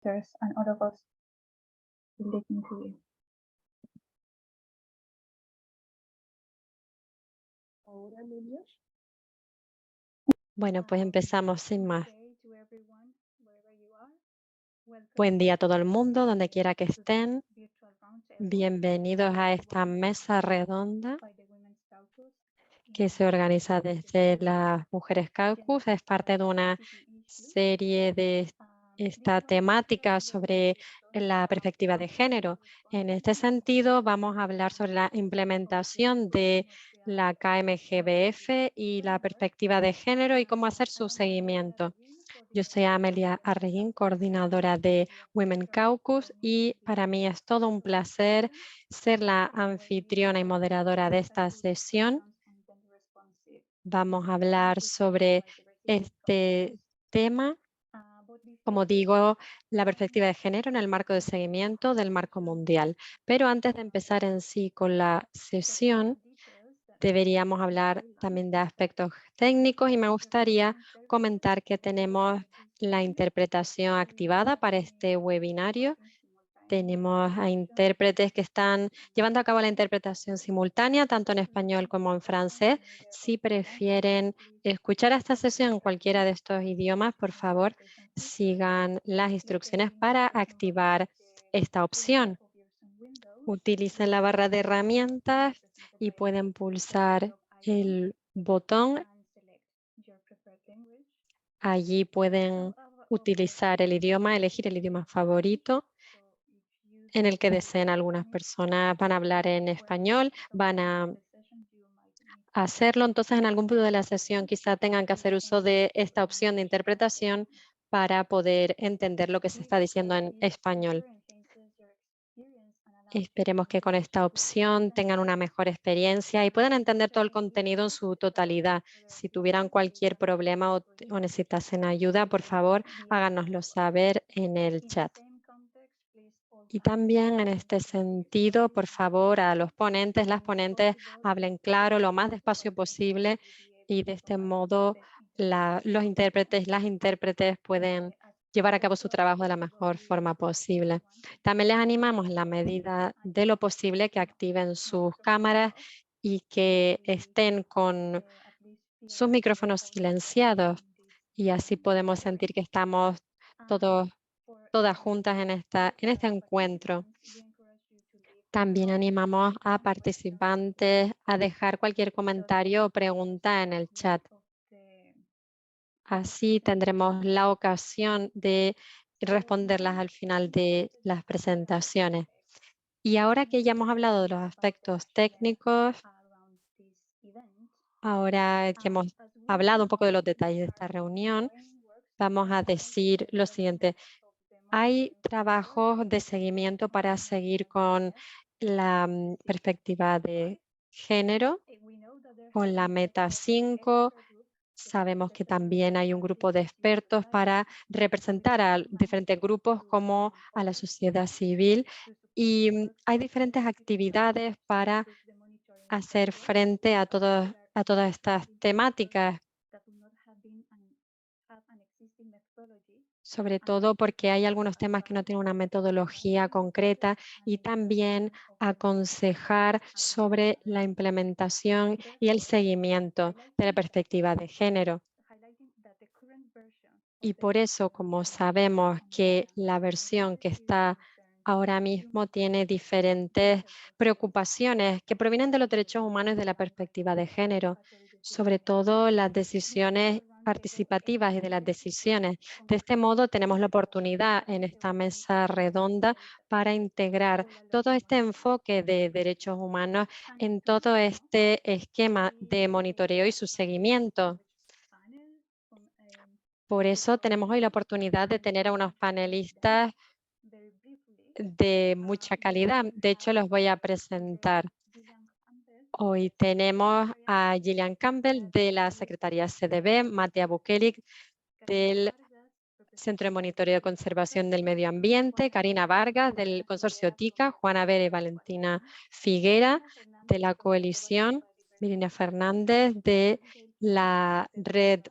doctors and all of us listening to you. Ahora, Amelia. Bueno, pues empezamos sin más. Good day to everyone, wherever you are. Welcome Buen día a todo el to mundo, donde quiera que this estén. virtual roundtable Bienvenidos a esta mesa redonda by the Women's Caucus que se organiza desde las Mujeres Caucus. Es parte de una serie de esta temática sobre la perspectiva de género. En este sentido, vamos a hablar sobre la implementación de la KMGBF y la perspectiva de género y cómo hacer su seguimiento. Yo soy Amelia Arreguín, coordinadora de Women Caucus, y para mí es todo un placer ser la anfitriona y moderadora de esta sesión. Vamos a hablar sobre este tema, como digo, la perspectiva de género en el marco de seguimiento del marco mundial. Pero antes de empezar en sí con la sesión, deberíamos hablar también de aspectos técnicos y me gustaría comentar que tenemos la interpretación activada para este webinario. Tenemos a intérpretes que están llevando a cabo la interpretación simultánea, tanto en español como en francés. Si prefieren escuchar esta sesión en cualquiera de estos idiomas, por favor, sigan las instrucciones para activar esta opción. Utilicen la barra de herramientas y pueden pulsar el botón. Allí pueden utilizar el idioma, elegir el idioma favorito en el que deseen. Algunas personas van a hablar en español, van a hacerlo. Entonces, en algún punto de la sesión quizá tengan que hacer uso de esta opción de interpretación para poder entender lo que se está diciendo en español. Esperemos que con esta opción tengan una mejor experiencia y puedan entender todo el contenido en su totalidad. Si tuvieran cualquier problema o necesitasen ayuda, por favor, háganoslo saber en el chat. Y también en este sentido, por favor, a los ponentes, las ponentes hablen claro, lo más despacio posible, y de este modo los intérpretes, las intérpretes pueden llevar a cabo su trabajo de la mejor forma posible. También les animamos en la medida de lo posible que activen sus cámaras y que estén con sus micrófonos silenciados, y así podemos sentir que estamos todas juntas en este encuentro. También animamos a participantes a dejar cualquier comentario o pregunta en el chat. Así tendremos la ocasión de responderlas al final de las presentaciones. Y ahora que ya hemos hablado de los aspectos técnicos, ahora que hemos hablado un poco de los detalles de esta reunión, vamos a decir lo siguiente. Hay trabajos de seguimiento para seguir con la perspectiva de género, con la meta 5. Sabemos que también hay un grupo de expertos para representar a diferentes grupos como a la sociedad civil, y hay diferentes actividades para hacer frente a todas estas temáticas, sobre todo porque hay algunos temas que no tienen una metodología concreta, y también aconsejar sobre la implementación y el seguimiento de la perspectiva de género. Y por eso, como sabemos que la versión que está ahora mismo tiene diferentes preocupaciones que provienen de los derechos humanos y de la perspectiva de género, sobre todo las decisiones participativas y de las decisiones. De este modo, tenemos la oportunidad en esta mesa redonda para integrar todo este enfoque de derechos humanos en todo este esquema de monitoreo y su seguimiento. Por eso tenemos hoy la oportunidad de tener a unos panelistas de mucha calidad. De hecho, los voy a presentar. Hoy tenemos a Gillian Campbell de la Secretaría CDB, Matea Bukelik del Centro de Monitoreo y Conservación del Medio Ambiente, Karina Vargas del Consorcio TICA, Juana Vera y Valentina Figuera de la Coalición, Virginia Fernández de la Red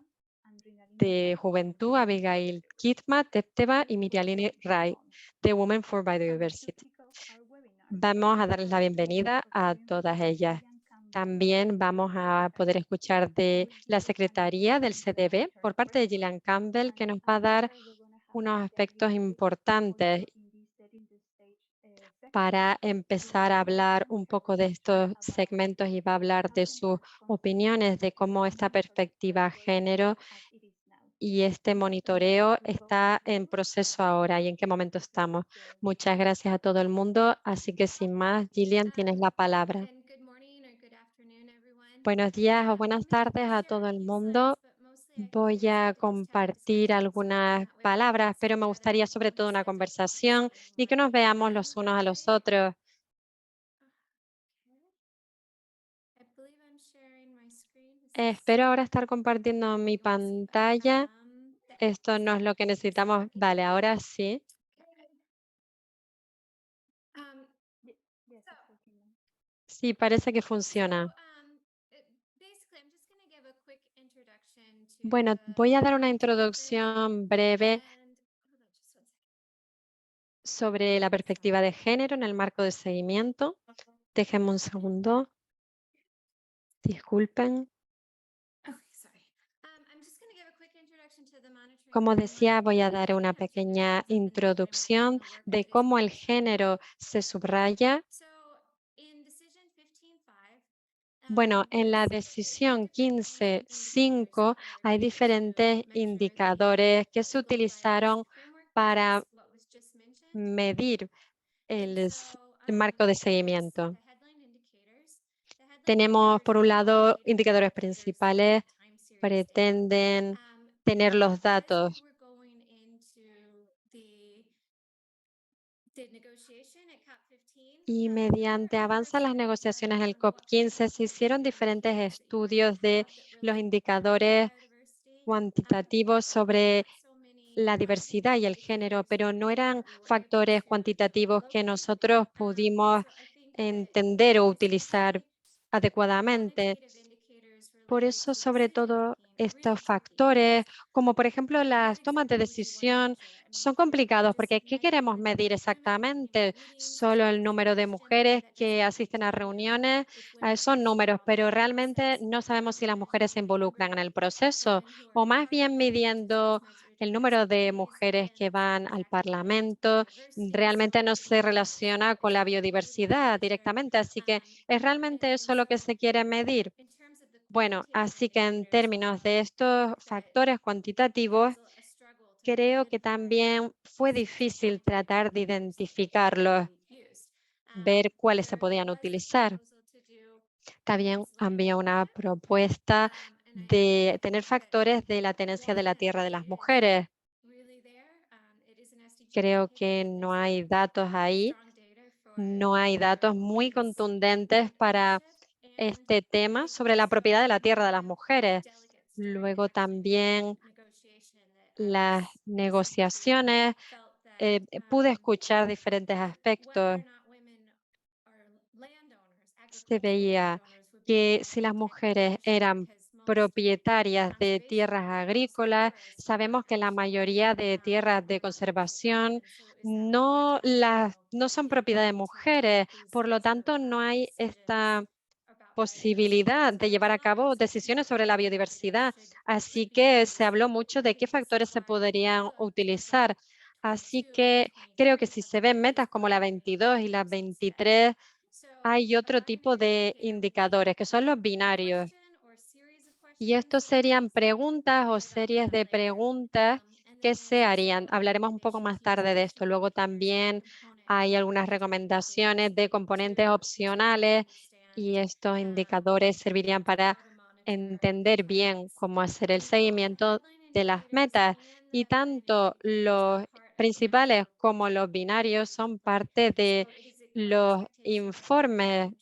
de Juventud, Abigail Kitma, Tepteba y Mirialine Rai, de Women for Biodiversity. Vamos a darles la bienvenida a todas ellas. También vamos a poder escuchar de la Secretaría del CDB por parte de Gillian Campbell, que nos va a dar unos aspectos importantes para empezar a hablar un poco de estos segmentos y va a hablar de sus opiniones de cómo esta perspectiva género y este monitoreo está en proceso ahora y en qué momento estamos. Muchas gracias a todo el mundo. Así que sin más, Gillian, tienes la palabra. Buenos días o buenas tardes a todo el mundo. Voy a compartir algunas palabras, pero me gustaría sobre todo una conversación y que nos veamos los unos a los otros. Espero ahora estar compartiendo mi pantalla. Esto no es lo que necesitamos. Vale, ahora sí. Sí, parece que funciona. Bueno, voy a dar una introducción breve sobre la perspectiva de género en el marco de seguimiento. Déjenme un segundo. Disculpen. Como decía, voy a dar una pequeña introducción de cómo el género se subraya. Bueno, en la decisión 15.5 hay diferentes indicadores que se utilizaron para medir el marco de seguimiento. Tenemos, por un lado, indicadores principales, pretenden tener los datos. Y mediante avanzan las negociaciones del COP15 se hicieron diferentes estudios de los indicadores cuantitativos sobre la diversidad y el género, pero no eran factores cuantitativos que nosotros pudimos entender o utilizar adecuadamente. Por eso, sobre todo, estos factores, como por ejemplo las tomas de decisión, son complicados porque ¿qué queremos medir exactamente? Solo el número de mujeres que asisten a reuniones, son números, pero realmente no sabemos si las mujeres se involucran en el proceso o más bien midiendo el número de mujeres que van al Parlamento, realmente no se relaciona con la biodiversidad directamente, así que ¿es realmente eso lo que se quiere medir? Bueno, así que en términos de estos factores cuantitativos, creo que también fue difícil tratar de identificarlos, ver cuáles se podían utilizar. También había una propuesta de tener factores de la tenencia de la tierra de las mujeres. Creo que no hay datos ahí, no hay datos muy contundentes para este tema sobre la propiedad de la tierra de las mujeres. Luego también las negociaciones, pude escuchar diferentes aspectos. Se veía que si las mujeres eran propietarias de tierras agrícolas, sabemos que la mayoría de tierras de conservación no son propiedad de mujeres, por lo tanto no hay esta posibilidad de llevar a cabo decisiones sobre la biodiversidad. Así que se habló mucho de qué factores se podrían utilizar. Así que creo que si se ven metas como la 22 y la 23, hay otro tipo de indicadores que son los binarios. Y estos serían preguntas o series de preguntas que se harían. Hablaremos un poco más tarde de esto. Luego también hay algunas recomendaciones de componentes opcionales y estos indicadores servirían para entender bien cómo hacer el seguimiento de las metas. Y tanto los principales como los binarios son parte de los informes.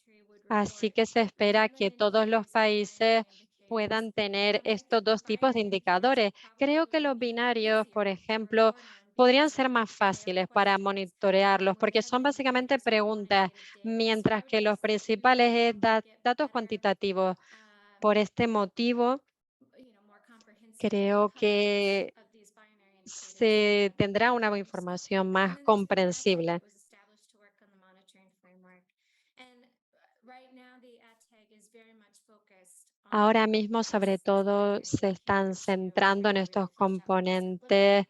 Así que se espera que todos los países puedan tener estos dos tipos de indicadores. Creo que los binarios, por ejemplo, podrían ser más fáciles para monitorearlos porque son básicamente preguntas, mientras que los principales es datos cuantitativos. Por este motivo, creo que se tendrá una información más comprensible. Ahora mismo, sobre todo, se están centrando en estos componentes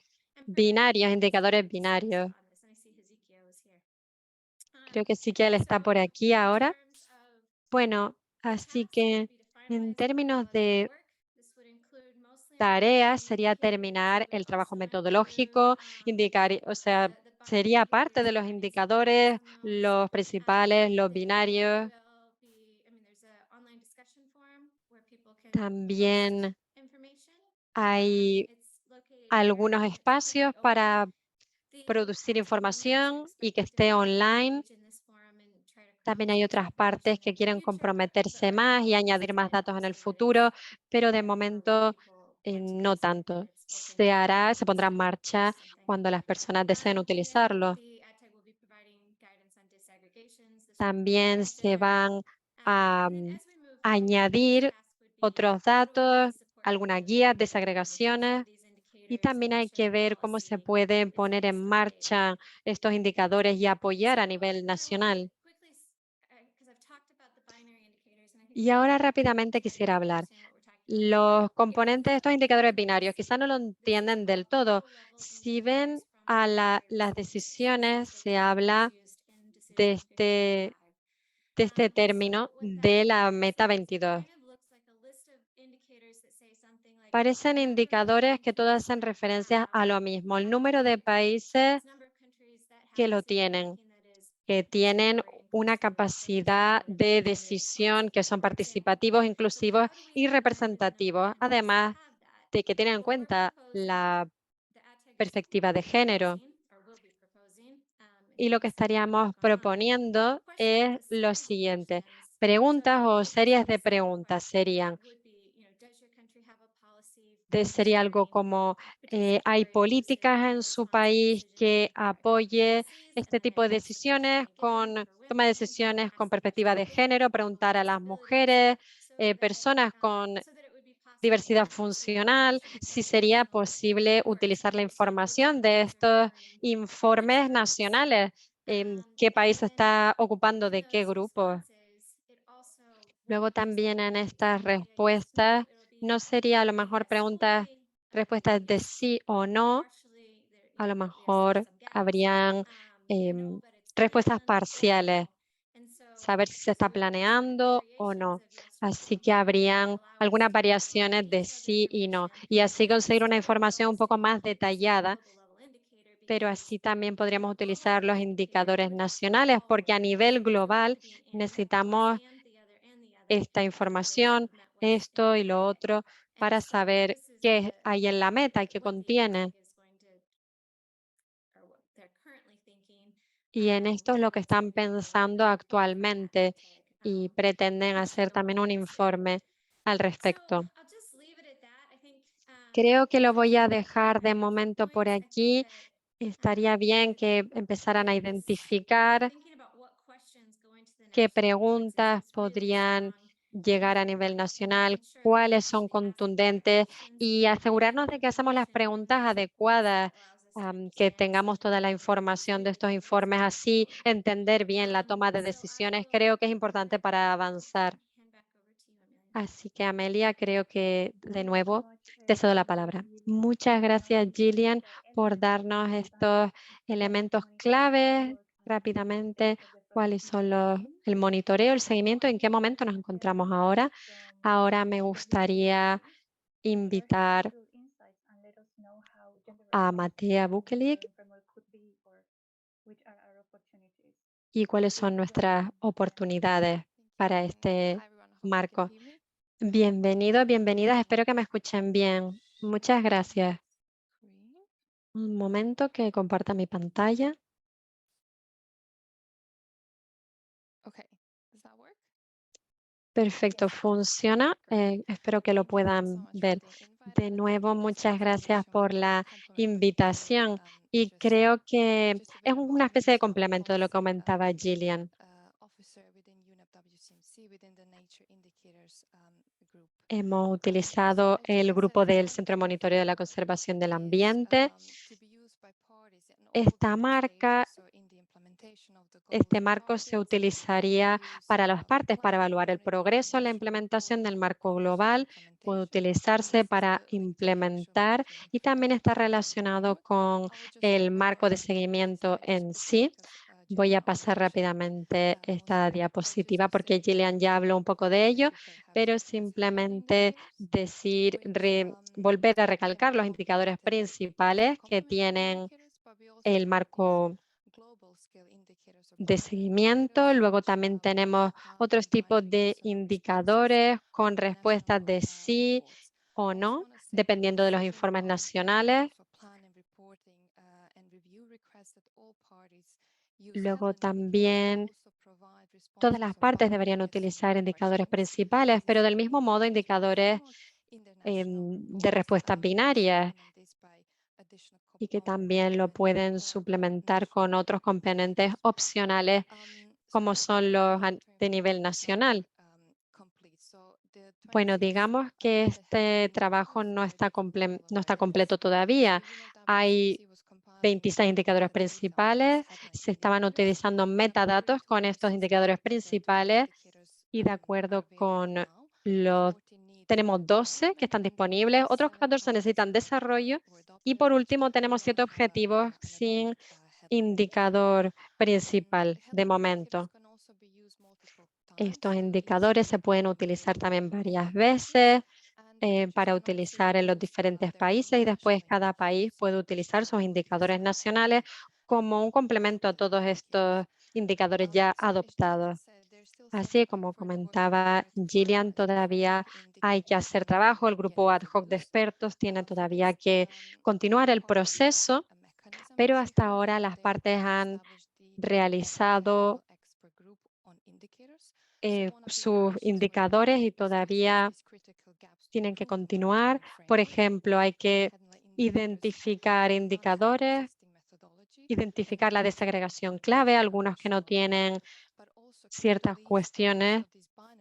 binarios, indicadores binarios. Creo que Ezequiel está por aquí ahora. Bueno, así que en términos de tareas sería terminar el trabajo metodológico, indicar, o sea, sería parte de los indicadores, los principales, los binarios. También hay algunos espacios para producir información y que esté online. También hay otras partes que quieren comprometerse más y añadir más datos en el futuro, pero de momento no tanto. Se pondrá en marcha cuando las personas deseen utilizarlo. También se van a añadir otros datos, algunas guías, desagregaciones, y también hay que ver cómo se pueden poner en marcha estos indicadores y apoyar a nivel nacional. Y ahora rápidamente quisiera hablar. Los componentes de estos indicadores binarios quizás no lo entienden del todo. Si ven a las decisiones, se habla de este término de la meta 22. Parecen indicadores que todos hacen referencia a lo mismo, el número de países que lo tienen, que tienen una capacidad de decisión, que son participativos, inclusivos y representativos, además de que tienen en cuenta la perspectiva de género. Y lo que estaríamos proponiendo es lo siguiente. Preguntas o series de preguntas serían, sería algo como, ¿hay políticas en su país que apoye este tipo de decisiones con toma de decisiones con perspectiva de género? Preguntar a las mujeres, personas con diversidad funcional, si sería posible utilizar la información de estos informes nacionales, qué país está ocupando de qué grupo. Luego también en estas respuestas, no sería a lo mejor respuestas de sí o no, a lo mejor habrían em, respuestas parciales, saber si se está planeando o no. Así que habrían algunas variaciones de sí y no. Y así conseguir una información un poco más detallada, pero así también podríamos utilizar los indicadores nacionales, porque a nivel global necesitamos esta información, esto y lo otro, para saber qué hay en la meta y qué contiene. Y en esto es lo que están pensando actualmente y pretenden hacer también un informe al respecto. Creo que lo voy a dejar de momento por aquí. Estaría bien que empezaran a identificar qué preguntas podrían llegar a nivel nacional, cuáles son contundentes y asegurarnos de que hacemos las preguntas adecuadas, que tengamos toda la información de estos informes, así entender bien la toma de decisiones. Creo que es importante para avanzar. Así que, Amelia, creo que de nuevo te cedo la palabra. Muchas gracias, Gillian, por darnos estos elementos claves rápidamente, cuáles son el monitoreo, el seguimiento, en qué momento nos encontramos ahora. Ahora me gustaría invitar a Matea Bukelic y cuáles son nuestras oportunidades para este marco. Bienvenidos, bienvenidas. Espero que me escuchen bien. Muchas gracias. Un momento que comparta mi pantalla. Perfecto, funciona. Espero que lo puedan ver. De nuevo, muchas gracias por la invitación. Y creo que es una especie de complemento de lo que comentaba Gillian. Hemos utilizado el grupo del Centro de Monitoreo de la Conservación del Ambiente. Esta marca, este marco se utilizaría para las partes para evaluar el progreso en la implementación del marco global. Puede utilizarse para implementar y también está relacionado con el marco de seguimiento en sí. Voy a pasar rápidamente esta diapositiva porque Gillian ya habló un poco de ello, pero simplemente volver a recalcar los indicadores principales que tienen el marco de seguimiento. Luego también tenemos otros tipos de indicadores con respuestas de sí o no, dependiendo de los informes nacionales. Luego también todas las partes deberían utilizar indicadores principales, pero del mismo modo indicadores de respuestas binarias y que también lo pueden suplementar con otros componentes opcionales como son los de nivel nacional. Bueno, digamos que este trabajo no está completo todavía. Hay 26 indicadores principales. Se estaban utilizando metadatos con estos indicadores principales y de acuerdo con los... Tenemos 12 que están disponibles, otros 14 necesitan desarrollo y por último tenemos 7 objetivos sin indicador principal de momento. Estos indicadores se pueden utilizar también varias veces para utilizar en los diferentes países y después cada país puede utilizar sus indicadores nacionales como un complemento a todos estos indicadores ya adoptados. Así como comentaba Gillian, todavía hay que hacer trabajo. El grupo ad hoc de expertos tiene todavía que continuar el proceso, pero hasta ahora las partes han realizado sus indicadores y todavía tienen que continuar. Por ejemplo, hay que identificar indicadores, identificar la desagregación clave, algunos que no tienen ciertas cuestiones,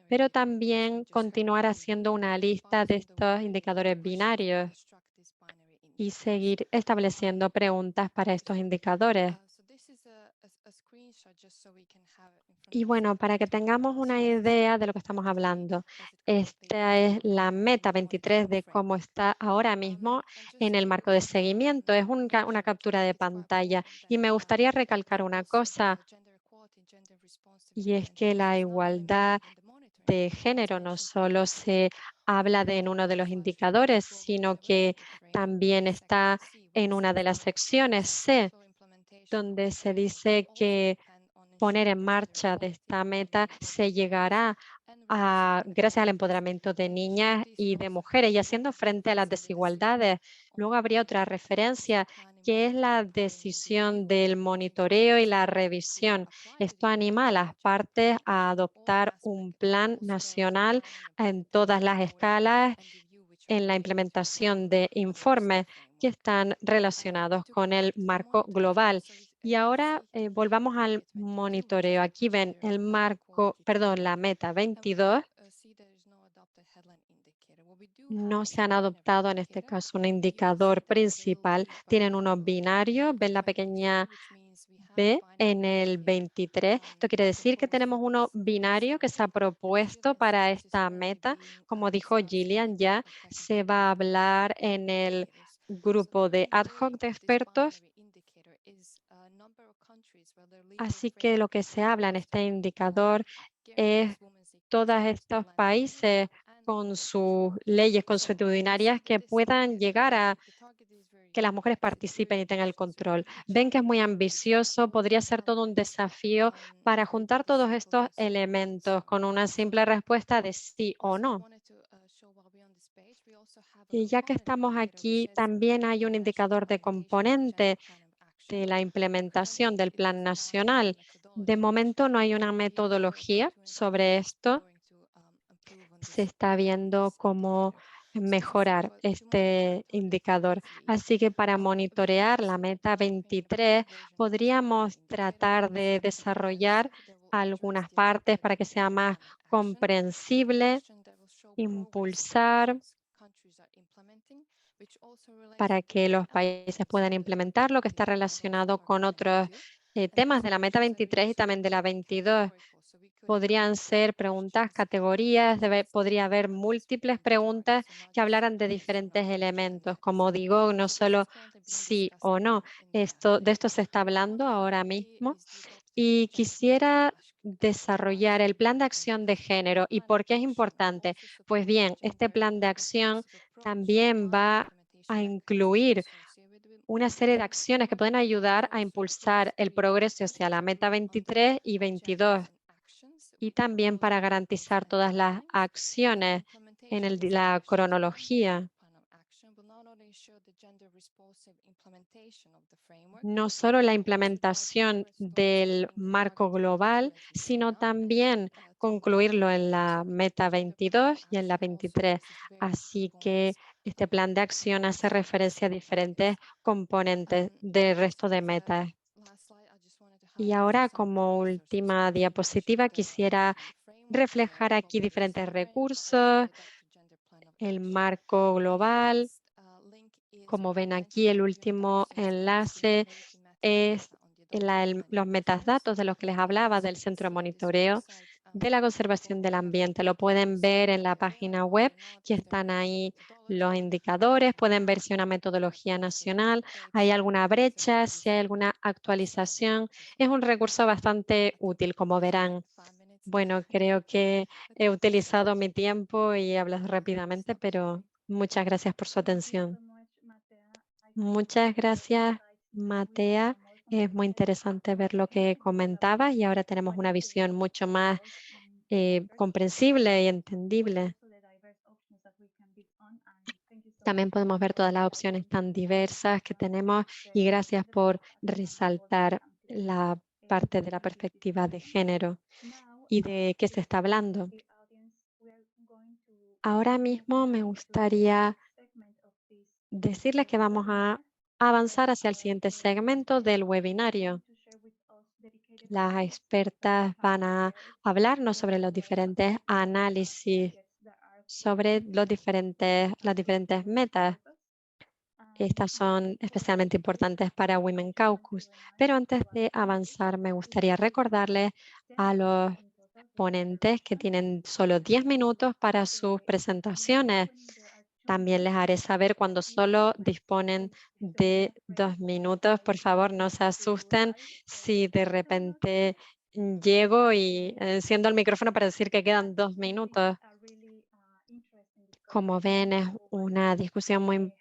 pero también continuar haciendo una lista de estos indicadores binarios y seguir estableciendo preguntas para estos indicadores. Y bueno, para que tengamos una idea de lo que estamos hablando, esta es la meta 23 de cómo está ahora mismo en el marco de seguimiento. Es una captura de pantalla y me gustaría recalcar una cosa, y es que la igualdad de género no solo se habla en uno de los indicadores, sino que también está en una de las secciones C, donde se dice que poner en marcha de esta meta se llegará gracias al empoderamiento de niñas y de mujeres y haciendo frente a las desigualdades. Luego habría otra referencia que es la decisión del monitoreo y la revisión. Esto anima a las partes a adoptar un plan nacional en todas las escalas en la implementación de informes que están relacionados con el marco global. Y ahora volvamos al monitoreo. Aquí ven el marco, perdón, la meta 22. No se han adoptado en este caso un indicador principal. Tienen unos binarios. Ven la pequeña B en el 23. Esto quiere decir que tenemos uno binario que se ha propuesto para esta meta. Como dijo Gillian, ya se va a hablar en el grupo de ad hoc de expertos. Así que lo que se habla en este indicador es todos estos países con sus leyes consuetudinarias que puedan llegar a que las mujeres participen y tengan el control. Ven que es muy ambicioso, podría ser todo un desafío para juntar todos estos elementos con una simple respuesta de sí o no. Y ya que estamos aquí, también hay un indicador de componente de la implementación del Plan Nacional. De momento no hay una metodología sobre esto. Se está viendo cómo mejorar este indicador. Así que para monitorear la meta 23 podríamos tratar de desarrollar algunas partes para que sea más comprensible impulsar para que los países puedan implementar lo que está relacionado con otros temas de la Meta 23 y también de la 22. Podrían ser preguntas, categorías, podría haber múltiples preguntas que hablaran de diferentes elementos. Como digo, no solo sí o no. De esto se está hablando ahora mismo. Y quisiera desarrollar el plan de acción de género. ¿Y por qué es importante? Pues bien, este plan de acción también va a incluir una serie de acciones que pueden ayudar a impulsar el progreso hacia la meta 23 y 22 y también para garantizar todas las acciones en la cronología. No solo la implementación del marco global, sino también concluirlo en la meta 22 y en la 23. Así que este plan de acción hace referencia a diferentes componentes del resto de metas. Y ahora, como última diapositiva, quisiera reflejar aquí diferentes recursos, el marco global. Como ven aquí, el último enlace es los metadatos de los que les hablaba del Centro de Monitoreo de la Conservación del Ambiente. Lo pueden ver en la página web, que están ahí los indicadores. Pueden ver si una metodología nacional, hay alguna brecha, si hay alguna actualización. Es un recurso bastante útil, como verán. Bueno, creo que he utilizado mi tiempo y he hablado rápidamente, pero muchas gracias por su atención. Muchas gracias, Matea. Es muy interesante ver lo que comentabas y ahora tenemos una visión mucho más comprensible y entendible. También podemos ver todas las opciones tan diversas que tenemos y gracias por resaltar la parte de la perspectiva de género y de qué se está hablando. Ahora mismo me gustaría decirles que vamos a avanzar hacia el siguiente segmento del webinario. Las expertas van a hablarnos sobre los diferentes análisis, sobre las diferentes metas. Estas son especialmente importantes para Women Caucus. Pero antes de avanzar, me gustaría recordarles a los ponentes que tienen solo 10 minutos para sus presentaciones. También les haré saber cuando solo disponen de 2 minutos. Por favor, no se asusten si de repente llego y enciendo el micrófono para decir que quedan 2 minutos. Como ven, es una discusión muy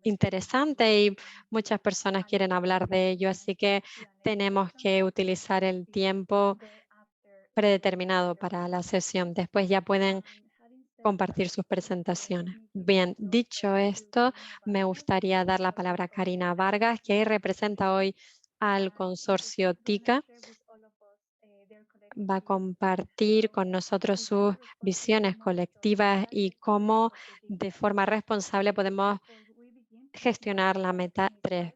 interesante y muchas personas quieren hablar de ello, así que tenemos que utilizar el tiempo predeterminado para la sesión. Después ya pueden compartir sus presentaciones. Bien, dicho esto, me gustaría dar la palabra a Karina Vargas, que representa hoy al consorcio TICA. Va a compartir con nosotros sus visiones colectivas y cómo de forma responsable podemos gestionar la meta 3.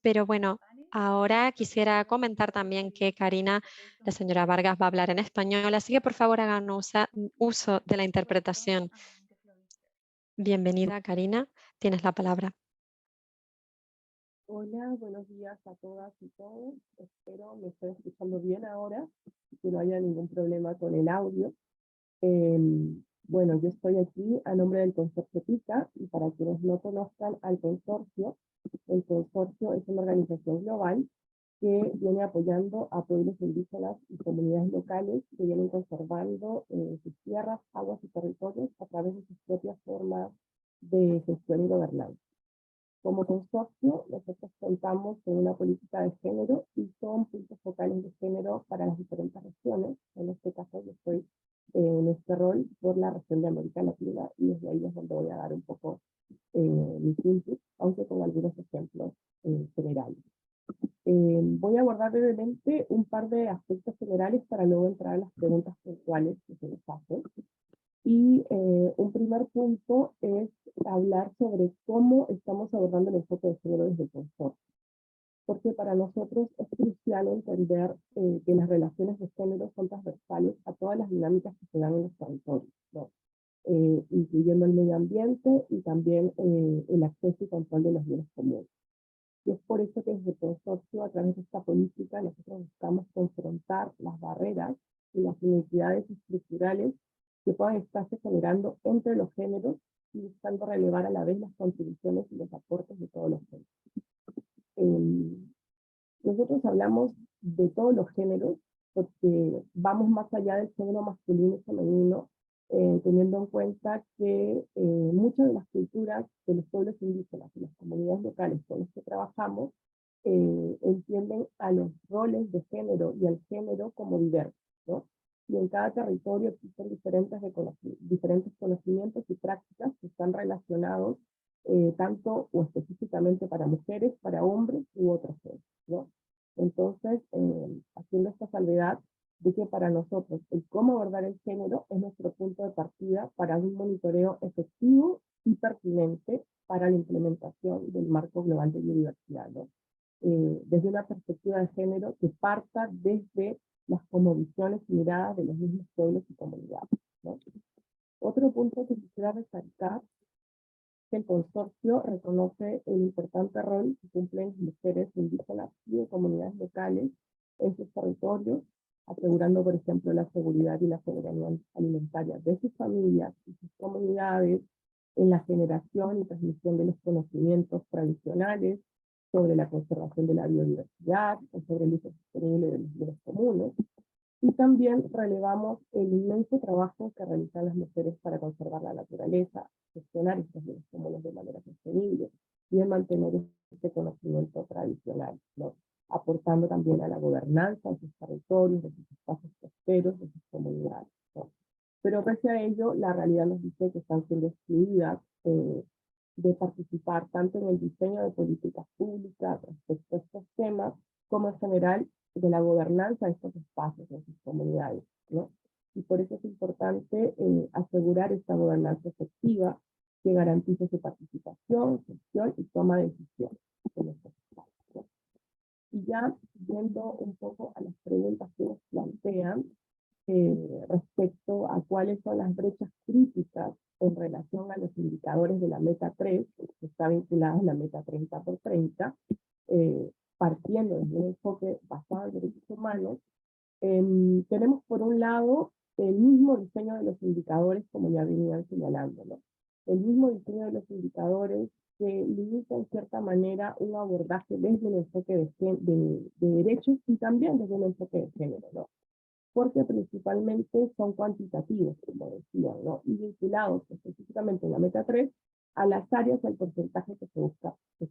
Pero bueno, ahora quisiera comentar también que Karina, la señora Vargas, va a hablar en español, así que por favor hagan uso de la interpretación. Bienvenida, Karina. Tienes la palabra. Hola, buenos días a todas y todos. Espero me estén escuchando bien ahora, que no haya ningún problema con el audio. Bueno, yo estoy aquí a nombre del consorcio TICA y para quienes no conozcan al consorcio, el consorcio es una organización global que viene apoyando a pueblos indígenas y comunidades locales que vienen conservando sus tierras, aguas y territorios a través de sus propias formas de gestión y gobernanza. Como consorcio, nosotros contamos con una política de género y son puntos focales de género para las diferentes regiones. En este caso, yo estoy en este rol por la región de América Latina y desde ahí es donde voy a dar un poco mis inputs, aunque con algunos ejemplos generales. Voy a abordar brevemente un par de aspectos generales para luego entrar a las preguntas puntuales que se les hacen. Y un primer punto es hablar sobre cómo estamos abordando el enfoque de género desde el consorcio. Porque para nosotros es crucial entender que las relaciones de género son transversales a todas las dinámicas que se dan en los territorios, ¿no? incluyendo el medio ambiente y también el acceso y control de los bienes comunes. Y es por eso que desde el consorcio, a través de esta política, nosotros buscamos confrontar las barreras y las inequidades estructurales que puedan estarse generando entre los géneros y buscando relevar a la vez las contribuciones y los aportes de todos los géneros. Nosotros hablamos de todos los géneros porque vamos más allá del género masculino y femenino, teniendo en cuenta que muchas de las culturas de los pueblos indígenas y las comunidades locales con las que trabajamos entienden a los roles de género y al género como diversos, ¿no? Y en cada territorio existen diferentes conocimientos y prácticas que están relacionados tanto o específicamente para mujeres, para hombres u otros géneros, ¿no? Entonces, haciendo esta salvedad de que para nosotros el cómo abordar el género es nuestro punto de partida para un monitoreo efectivo y pertinente para la implementación del marco global de biodiversidad, ¿no? Desde una perspectiva de género que parta desde las cosmovisiones y miradas de los mismos pueblos y comunidades, ¿no? Otro punto que quisiera resaltar que el consorcio reconoce el importante rol que cumplen mujeres indígenas y de comunidades locales en sus territorios, asegurando, por ejemplo, la seguridad y la soberanía alimentaria de sus familias y sus comunidades, en la generación y transmisión de los conocimientos tradicionales sobre la conservación de la biodiversidad, o sobre el uso sostenible de los bienes comunes. Y también relevamos el inmenso trabajo que realizan las mujeres para conservar la naturaleza, gestionar estos bienes comunes de manera sostenible y en mantener este conocimiento tradicional, ¿no? Aportando también a la gobernanza de sus territorios, de sus espacios costeros, de sus comunidades, ¿no? Pero pese a ello, la realidad nos dice que están siendo excluidas de participar tanto en el diseño de políticas públicas respecto a estos temas, como en general de la gobernanza de estos espacios en sus comunidades, ¿no? Y por eso es importante asegurar esta gobernanza efectiva que garantice su participación, gestión y toma de decisiones en estos espacios, ¿no? Y ya viendo un poco a las preguntas que nos plantean respecto a cuáles son las brechas críticas en relación a los indicadores de la meta 3, que está vinculada a la meta 30 por 30, partiendo desde un enfoque basado en derechos humanos, tenemos por un lado el mismo diseño de los indicadores, como ya venían señalando, ¿no? El mismo diseño de los indicadores que limita en cierta manera un abordaje desde un enfoque de derechos y también desde un enfoque de género, ¿no? Porque principalmente son cuantitativos, como decía, ¿no? Y vinculados específicamente en la meta 3 a las áreas y al porcentaje que se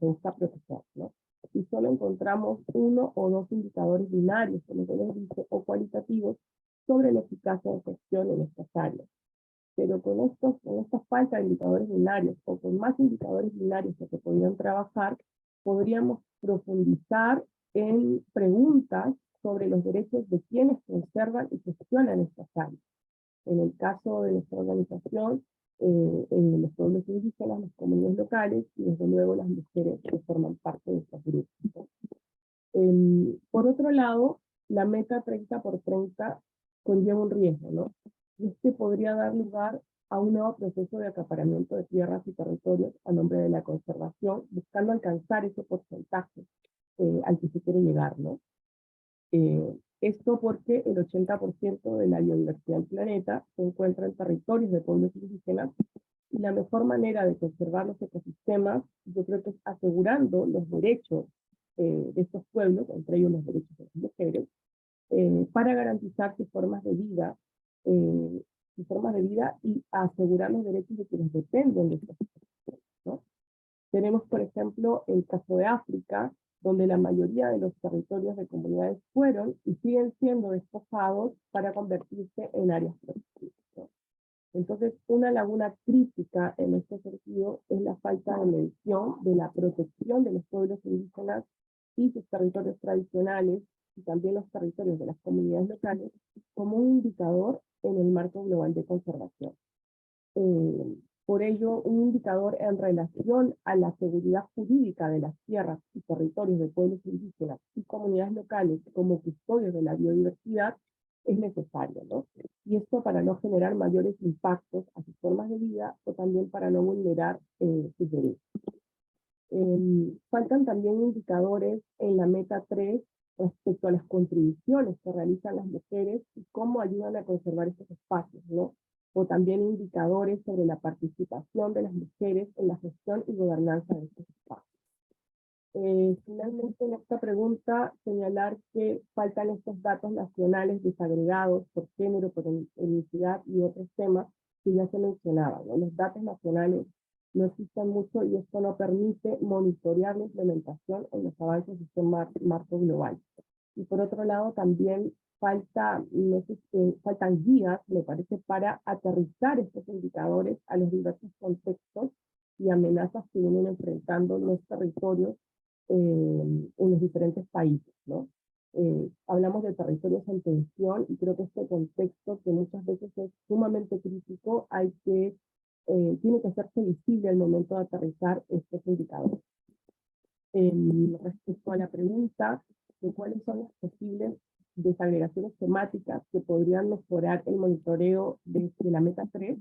busca proteger, ¿no? Y solo encontramos uno o dos indicadores binarios, como se les dice, o cualitativos, sobre la eficacia de gestión en estas áreas. Pero con esta falta de indicadores binarios, o con más indicadores binarios que se podrían trabajar, podríamos profundizar en preguntas sobre los derechos de quienes conservan y gestionan estas áreas. En el caso de nuestra organización, en los pueblos indígenas, las comunidades locales y desde luego las mujeres que forman parte de estos grupos, ¿no? Por otro lado, la meta 30 por 30 conlleva un riesgo, ¿no? Y este podría dar lugar a un nuevo proceso de acaparamiento de tierras y territorios a nombre de la conservación, buscando alcanzar ese porcentaje al que se quiere llegar, ¿no? Esto porque el 80% de la biodiversidad del planeta se encuentra en territorios de pueblos indígenas, y la mejor manera de conservar los ecosistemas, yo creo que es asegurando los derechos de estos pueblos, entre ellos los derechos de las mujeres, para garantizar sus formas de vida y asegurar los derechos de quienes dependen de estos ecosistemas, ¿no? Tenemos, por ejemplo, el caso de África, donde la mayoría de los territorios de comunidades fueron y siguen siendo despojados para convertirse en áreas productivas, ¿no? Entonces, una laguna crítica en este sentido es la falta de mención de la protección de los pueblos indígenas y sus territorios tradicionales, y también los territorios de las comunidades locales, como un indicador en el marco global de conservación. Por ello, un indicador en relación a la seguridad jurídica de las tierras y territorios de pueblos indígenas y comunidades locales como custodios de la biodiversidad es necesario, ¿no? Y esto para no generar mayores impactos a sus formas de vida o también para no vulnerar sus derechos. Faltan también indicadores en la meta 3 respecto a las contribuciones que realizan las mujeres y cómo ayudan a conservar estos espacios, ¿no? O también indicadores sobre la participación de las mujeres en la gestión y gobernanza de estos espacios. Finalmente, en esta pregunta, señalar que faltan estos datos nacionales desagregados por género, por etnicidad y otros temas que ya se mencionaban, ¿no? Los datos nacionales no existen mucho y esto no permite monitorear la implementación en los avances de este marco global. Y por otro lado, también faltan guías, me parece, para aterrizar estos indicadores a los diversos contextos y amenazas que vienen enfrentando los territorios en los diferentes países, ¿no? Hablamos de territorios en tensión y creo que este contexto, que muchas veces es sumamente crítico, tiene que hacerse visible al momento de aterrizar estos indicadores. Respecto a la pregunta de cuáles son las posibles desagregaciones temáticas que podrían mejorar el monitoreo de la meta 3,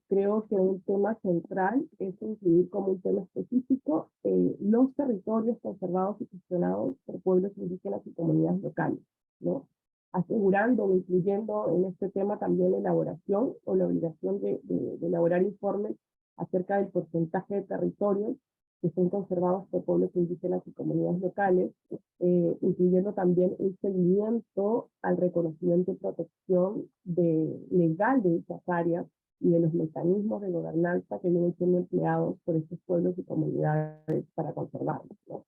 creo que un tema central es incluir como un tema específico los territorios conservados y gestionados por pueblos indígenas y comunidades locales, ¿no? Asegurando o incluyendo en este tema también la elaboración o la obligación de elaborar informes acerca del porcentaje de territorios que son conservados por pueblos indígenas y comunidades locales, incluyendo también el seguimiento al reconocimiento y protección legal de dichas áreas y de los mecanismos de gobernanza que vienen siendo empleados por estos pueblos y comunidades para conservarlos, ¿no?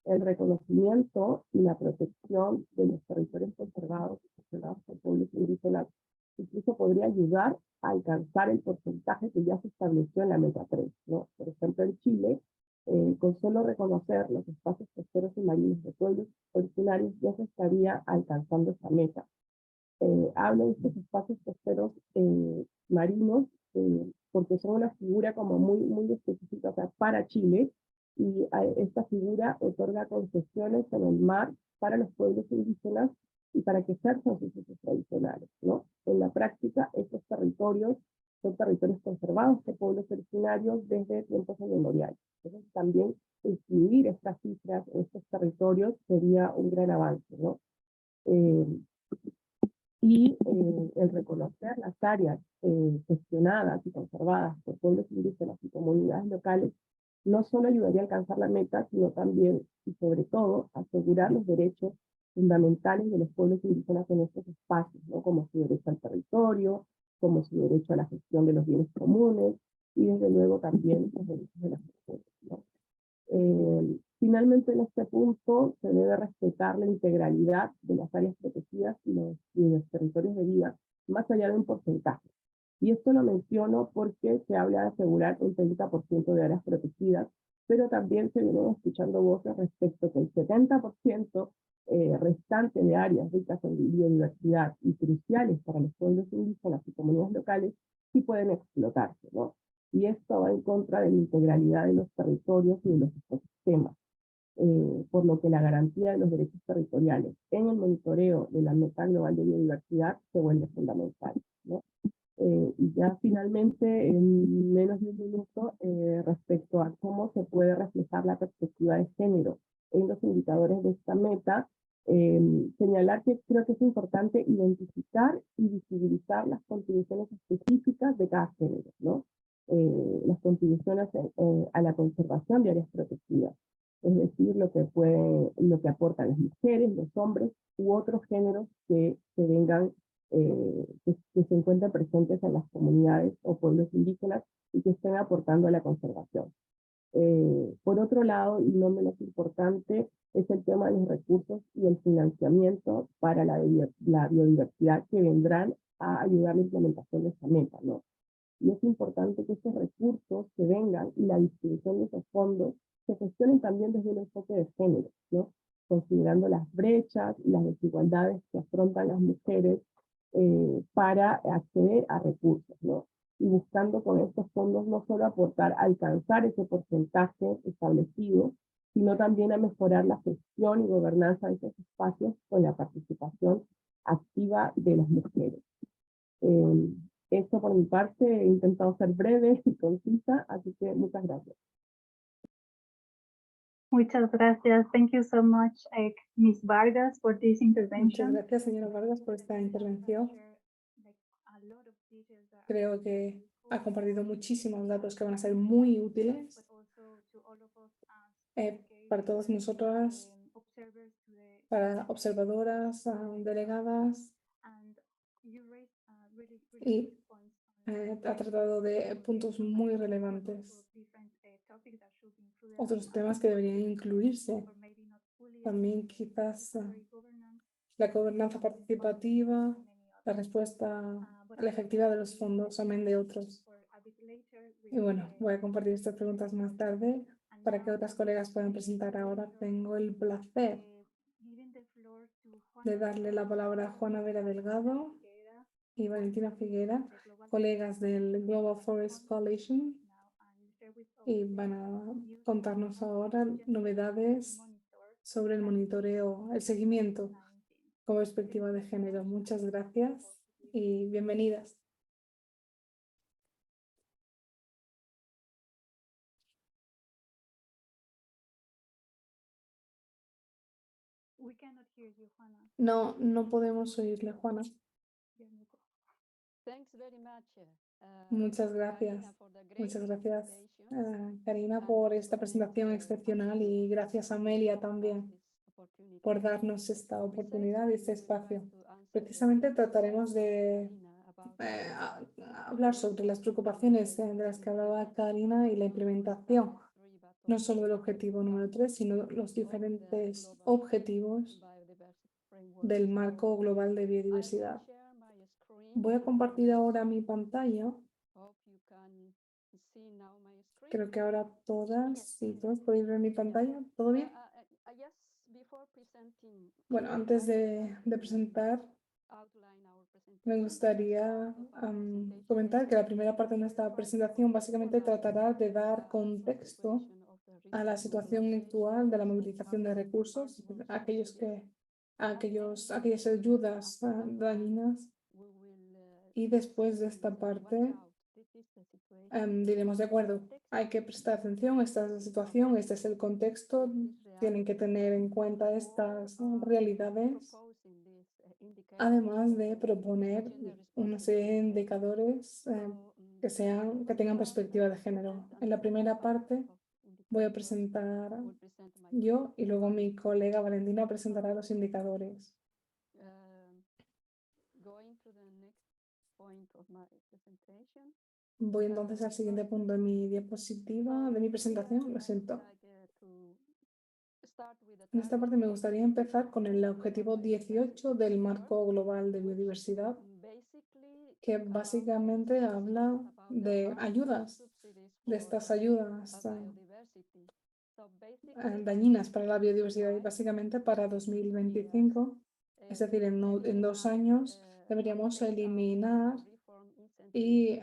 El reconocimiento y la protección de los territorios conservados y gestionados por pueblos indígenas incluso podría ayudar a alcanzar el porcentaje que ya se estableció en la meta 3, ¿no? Por ejemplo, en Chile, con solo reconocer los espacios costeros y marinos de pueblos originarios ya se estaría alcanzando esa meta. Hablo de estos espacios costeros marinos porque son una figura como muy específica, o sea, para Chile, y esta figura otorga concesiones en el mar para los pueblos indígenas y para que ejerzan sus usos tradicionales, ¿no? En la práctica, estos territorios son territorios conservados por pueblos originarios desde tiempos inmemoriales. Entonces, también incluir estas cifras en estos territorios sería un gran avance, ¿no? El reconocer las áreas gestionadas y conservadas por pueblos indígenas y comunidades locales no solo ayudaría a alcanzar la meta, sino también, y sobre todo, asegurar los derechos fundamentales de los pueblos indígenas en estos espacios, ¿no? Como su derecho al territorio, como su derecho a la gestión de los bienes comunes, y desde luego también los derechos de las mujeres, ¿no? Finalmente, en este punto, se debe respetar la integralidad de las áreas protegidas y los territorios de vida, más allá de un porcentaje. Y esto lo menciono porque se habla de asegurar un 30% de áreas protegidas, pero también se vienen escuchando voces respecto que el 70% restante de áreas ricas en biodiversidad y cruciales para los pueblos indígenas y comunidades locales sí pueden explotarse, ¿no? Y esto va en contra de la integralidad de los territorios y de los ecosistemas, por lo que la garantía de los derechos territoriales en el monitoreo de la meta global de biodiversidad se vuelve fundamental, ¿no? Y ya finalmente, en menos de un minuto, respecto a cómo se puede reflejar la perspectiva de género en los indicadores de esta meta, señalar que creo que es importante identificar y visibilizar las contribuciones específicas de cada género, ¿no? Las contribuciones a la conservación de áreas protegidas, es decir, lo que aportan las mujeres, los hombres u otros géneros que se encuentren presentes en las comunidades o pueblos indígenas y que estén aportando a la conservación. Por otro lado, y no menos importante, es el tema de los recursos y el financiamiento para la biodiversidad que vendrán a ayudar a la implementación de esta meta, ¿no? Y es importante que estos recursos que vengan y la distribución de esos fondos se gestionen también desde un enfoque de género, ¿no? Considerando las brechas y las desigualdades que afrontan las mujeres para acceder a recursos, ¿no? Y buscando con estos fondos no solo aportar, alcanzar ese porcentaje establecido, sino también a mejorar la gestión y gobernanza de esos espacios con la participación activa participativa de las mujeres. Esto por mi parte, he intentado ser breve y concisa, así que muchas gracias. Muchas gracias. Thank you so much, Ms. Vargas, for this Muchas intervention. gracias, señora Vargas, por esta intervención. Creo que ha compartido muchísimos datos que van a ser muy útiles para todas nosotras, para observadoras, delegadas, y ha tratado de puntos muy relevantes. Otros temas que deberían incluirse, también quizás la gobernanza participativa, la respuesta a la efectividad de los fondos, amén de otros. Y bueno, voy a compartir estas preguntas más tarde para que otras colegas puedan presentar. Ahora tengo el placer de darle la palabra a Juana Vera Delgado y Valentina Figuera, colegas del Global Forest Coalition, y van a contarnos ahora novedades sobre el monitoreo, el seguimiento con perspectiva de género. Muchas gracias y bienvenidas. No podemos oírle, Juana. Muchas gracias. Muchas gracias, Karina, por esta presentación excepcional, y gracias a Amelia también por darnos esta oportunidad y este espacio. Precisamente trataremos de hablar sobre las preocupaciones de las que hablaba Karina y la implementación, no solo del objetivo número 3, sino los diferentes objetivos del marco global de biodiversidad. Voy a compartir ahora mi pantalla. Creo que ahora todas y todos podéis ver mi pantalla. ¿Todo bien? Bueno, antes de presentar, me gustaría comentar que la primera parte de nuestra presentación básicamente tratará de dar contexto a la situación actual de la movilización de recursos, aquellas ayudas dañinas, y después de esta parte diremos, de acuerdo, hay que prestar atención, esta es la situación, este es el contexto, tienen que tener en cuenta estas realidades, además de proponer una serie de indicadores que tengan perspectiva de género. En la primera parte voy a presentar yo y luego mi colega Valentina presentará los indicadores. Voy entonces al siguiente punto de mi diapositiva, de mi presentación, lo siento. En esta parte me gustaría empezar con el objetivo 18 del marco global de biodiversidad, que básicamente habla de ayudas, de estas ayudas dañinas para la biodiversidad, y básicamente para 2025, es decir, en 2 años, deberíamos eliminar y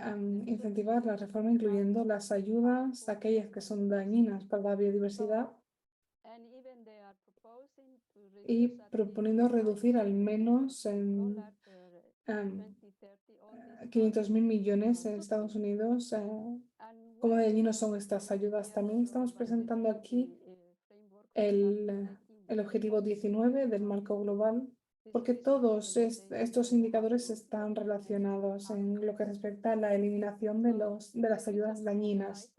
incentivar la reforma, incluyendo las ayudas, aquellas que son dañinas para la biodiversidad, y proponiendo reducir al menos en 500.000 millones en Estados Unidos. ¿Cómo de dañinos son estas ayudas? También estamos presentando aquí el objetivo 19 del marco global, porque todos estos indicadores están relacionados en lo que respecta a la eliminación de las ayudas dañinas.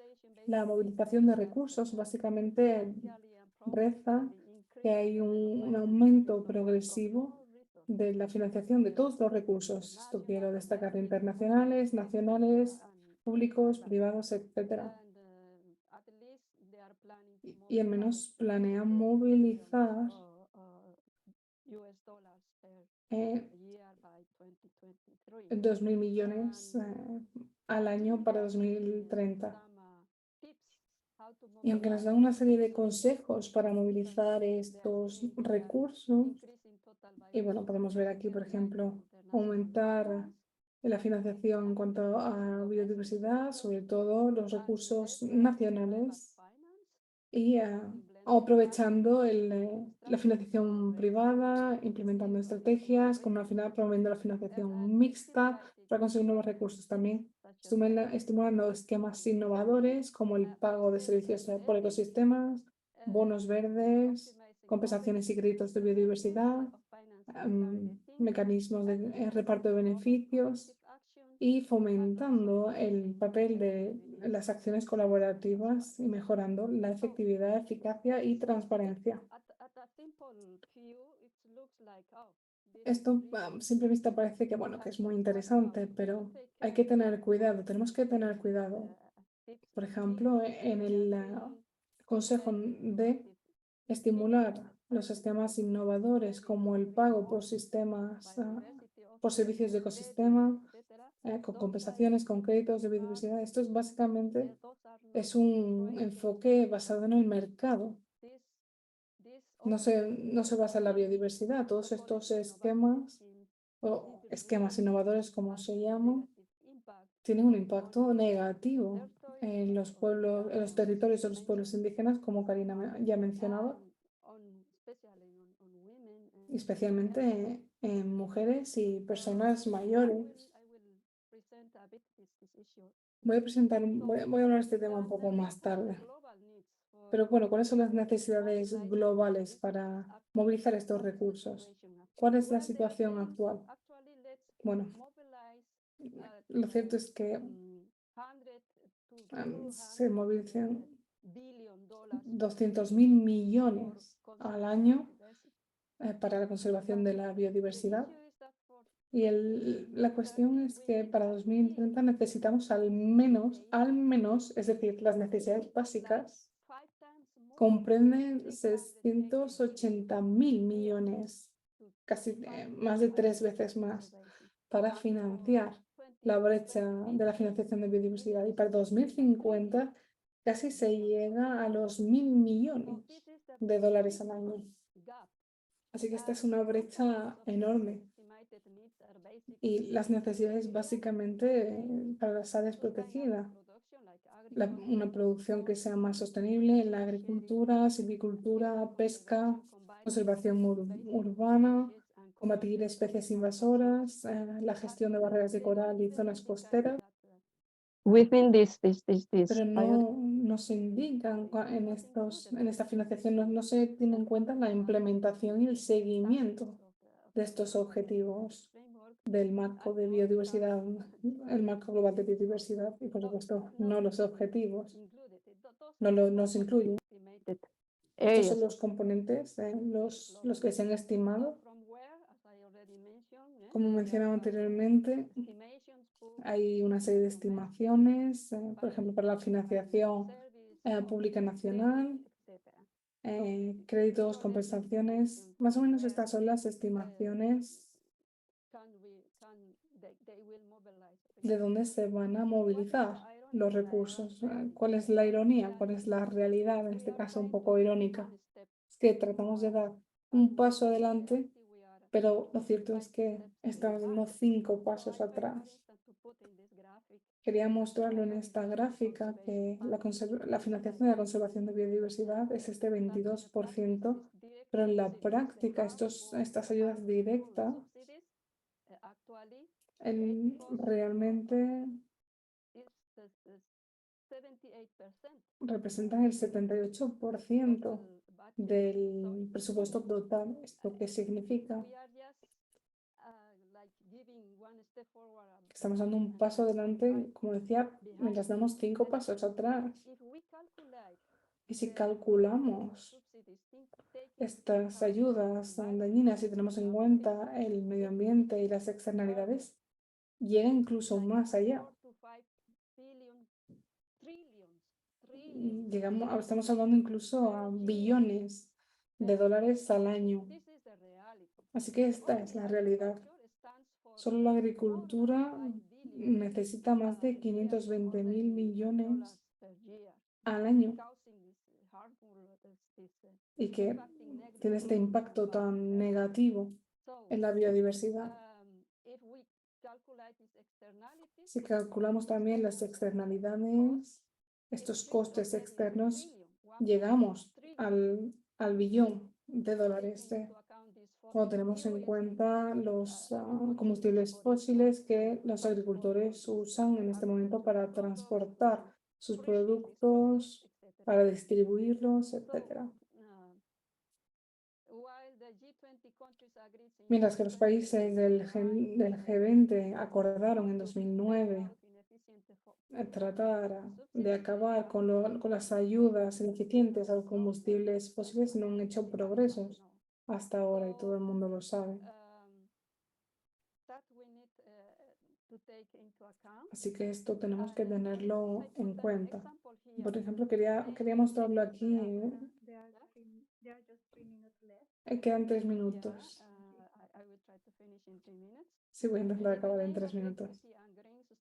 La movilización de recursos básicamente reza que hay un aumento progresivo de la financiación de todos los recursos. Esto quiero destacar, internacionales, nacionales, públicos, privados, etc. Y al menos planean movilizar 2.000 millones al año para 2030. Y aunque nos dan una serie de consejos para movilizar estos recursos, y bueno, podemos ver aquí, por ejemplo, aumentar la financiación en cuanto a biodiversidad, sobre todo los recursos nacionales, y o aprovechando la financiación privada, implementando estrategias, promoviendo la financiación mixta para conseguir nuevos recursos también, estimulando esquemas innovadores como el pago de servicios por ecosistemas, bonos verdes, compensaciones y créditos de biodiversidad, mecanismos de reparto de beneficios y fomentando el papel de las acciones colaborativas y mejorando la efectividad, eficacia y transparencia. Esto a simple vista parece que, bueno, que es muy interesante, pero hay que tener cuidado, tenemos que tener cuidado. Por ejemplo, en el consejo de estimular los sistemas innovadores como el pago por por servicios de ecosistema, con compensaciones, con créditos de biodiversidad. Esto es básicamente un enfoque basado en el mercado. No se basa en la biodiversidad. Todos estos esquemas o esquemas innovadores, como se llaman, tienen un impacto negativo en los pueblos, en los territorios de los pueblos indígenas, como Karina ya mencionaba, especialmente en mujeres y personas mayores. Voy a hablar de este tema un poco más tarde. Pero bueno, ¿cuáles son las necesidades globales para movilizar estos recursos? ¿Cuál es la situación actual? Bueno, lo cierto es que se movilizan 200.000 millones al año para la conservación de la biodiversidad. Y la cuestión es que para 2030 necesitamos al menos, es decir, las necesidades básicas comprenden 680.000 millones, casi más de 3 veces más, para financiar la brecha de la financiación de biodiversidad. Y para 2050 casi se llega a los 1.000 millones de dólares al año. Así que esta es una brecha enorme. Y las necesidades básicamente para las áreas protegidas. Una producción que sea más sostenible en la agricultura, silvicultura, pesca, conservación urbana, combatir especies invasoras, la gestión de barreras de coral y zonas costeras. Pero no se indican en esta financiación, no se tiene en cuenta la implementación y el seguimiento de estos objetivos del marco de biodiversidad, el marco global de biodiversidad y, por supuesto, no los objetivos, no se incluyen. Estos son los componentes, los que se han estimado. Como mencionaba anteriormente, hay una serie de estimaciones, por ejemplo, para la financiación pública nacional, créditos, compensaciones. Más o menos estas son las estimaciones de dónde se van a movilizar los recursos. ¿Cuál es la ironía? ¿Cuál es la realidad? En este caso, un poco irónica. Es que tratamos de dar un paso adelante, pero lo cierto es que estamos dando 5 pasos atrás. Quería mostrarlo en esta gráfica que la financiación de la conservación de biodiversidad es este 22%, pero en la práctica estas ayudas directas realmente representan el 78% del presupuesto total. ¿Esto qué significa? Estamos dando un paso adelante, como decía, mientras damos 5 pasos atrás. Y si calculamos estas ayudas dañinas y tenemos en cuenta el medio ambiente y las externalidades, llega incluso más allá. Estamos hablando incluso a billones de dólares al año. Así que esta es la realidad. Solo la agricultura necesita más de 520.000 millones al año y que tiene este impacto tan negativo en la biodiversidad. Si calculamos también las externalidades, estos costes externos llegamos al billón de dólares. Cuando tenemos en cuenta los combustibles fósiles que los agricultores usan en este momento para transportar sus productos, para distribuirlos, etc. Mientras que los países del G20 acordaron en 2009 tratar de acabar con las ayudas ineficientes a los combustibles fósiles, no han hecho progresos hasta ahora y todo el mundo lo sabe. Así que esto tenemos que tenerlo en cuenta. Por ejemplo, quería mostrarlo aquí. There are just 3 minutes left. Quedan 3 minutos. Sí, voy a intentar acabar en 3 minutos.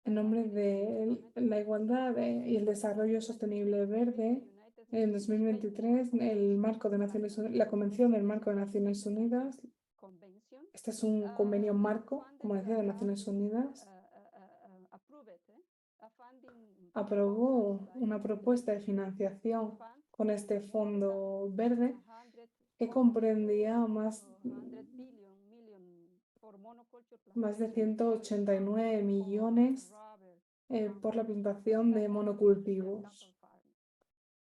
En nombre de la igualdad y el desarrollo sostenible verde, en 2023, el marco de Naciones Unidas, la Convención del Marco de Naciones Unidas, este es un convenio marco, como decía, de Naciones Unidas, aprobó una propuesta de financiación con este fondo verde que comprendía más de 189 millones por la plantación de monocultivos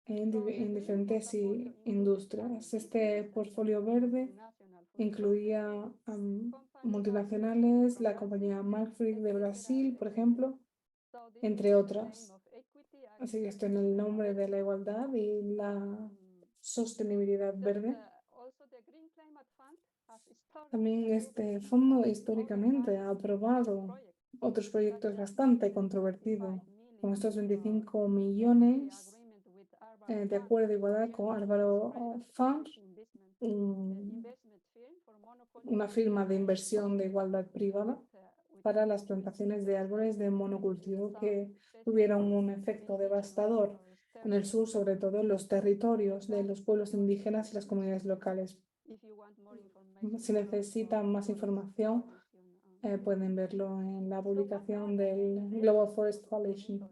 en diferentes industrias. Este portfolio verde incluía multinacionales, la compañía Marfrig de Brasil, por ejemplo, entre otras. Así que esto en el nombre de la igualdad y la sostenibilidad verde. También este fondo históricamente ha aprobado otros proyectos bastante controvertidos, con estos 25 millones de acuerdo de igualdad con Álvaro Fund, una firma de inversión de igualdad privada para las plantaciones de árboles de monocultivo que tuvieron un efecto devastador en el sur, sobre todo en los territorios de los pueblos indígenas y las comunidades locales. Si necesitan más información, pueden verlo en la publicación del Global Forest Coalition.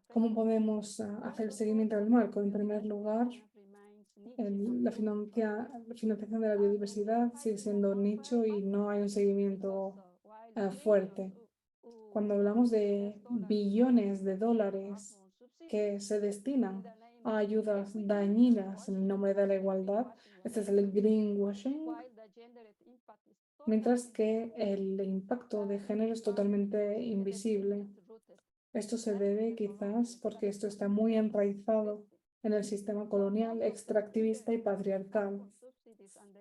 ¿Cómo podemos hacer el seguimiento del marco? En primer lugar, la financiación de la biodiversidad sigue siendo nicho y no hay un seguimiento fuerte. Cuando hablamos de billones de dólares que se destinan a ayudas dañinas en nombre de la igualdad, este es el greenwashing, mientras que el impacto de género es totalmente invisible. Esto se debe quizás porque esto está muy enraizado en el sistema colonial, extractivista y patriarcal.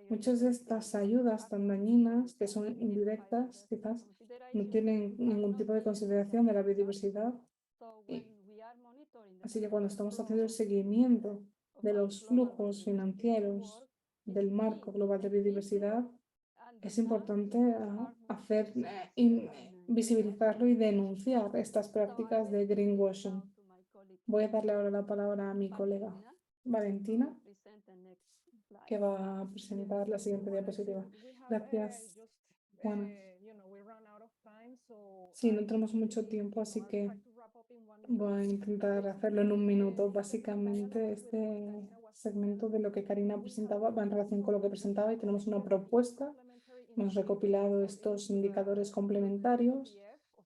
Muchas de estas ayudas tan dañinas, que son indirectas, quizás, no tienen ningún tipo de consideración de la biodiversidad. Así que cuando estamos haciendo el seguimiento de los flujos financieros del marco global de biodiversidad, es importante visibilizarlo y denunciar estas prácticas de greenwashing. Voy a darle ahora la palabra a mi colega Valentina, que va a presentar la siguiente diapositiva. Gracias, Juana. Sí, no tenemos mucho tiempo, así que voy a intentar hacerlo en 1 minuto. Básicamente, este segmento de lo que Karina presentaba va en relación con lo que presentaba y tenemos una propuesta. Hemos recopilado estos indicadores complementarios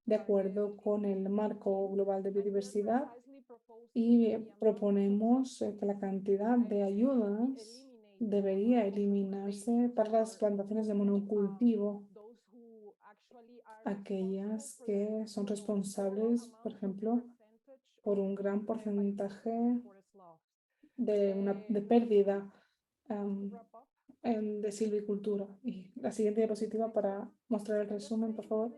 de acuerdo con el marco global de biodiversidad y proponemos que la cantidad de ayudas debería eliminarse para las plantaciones de monocultivo, aquellas que son responsables, por ejemplo, por un gran porcentaje de pérdida de silvicultura. Y la siguiente diapositiva para mostrar el resumen, por favor.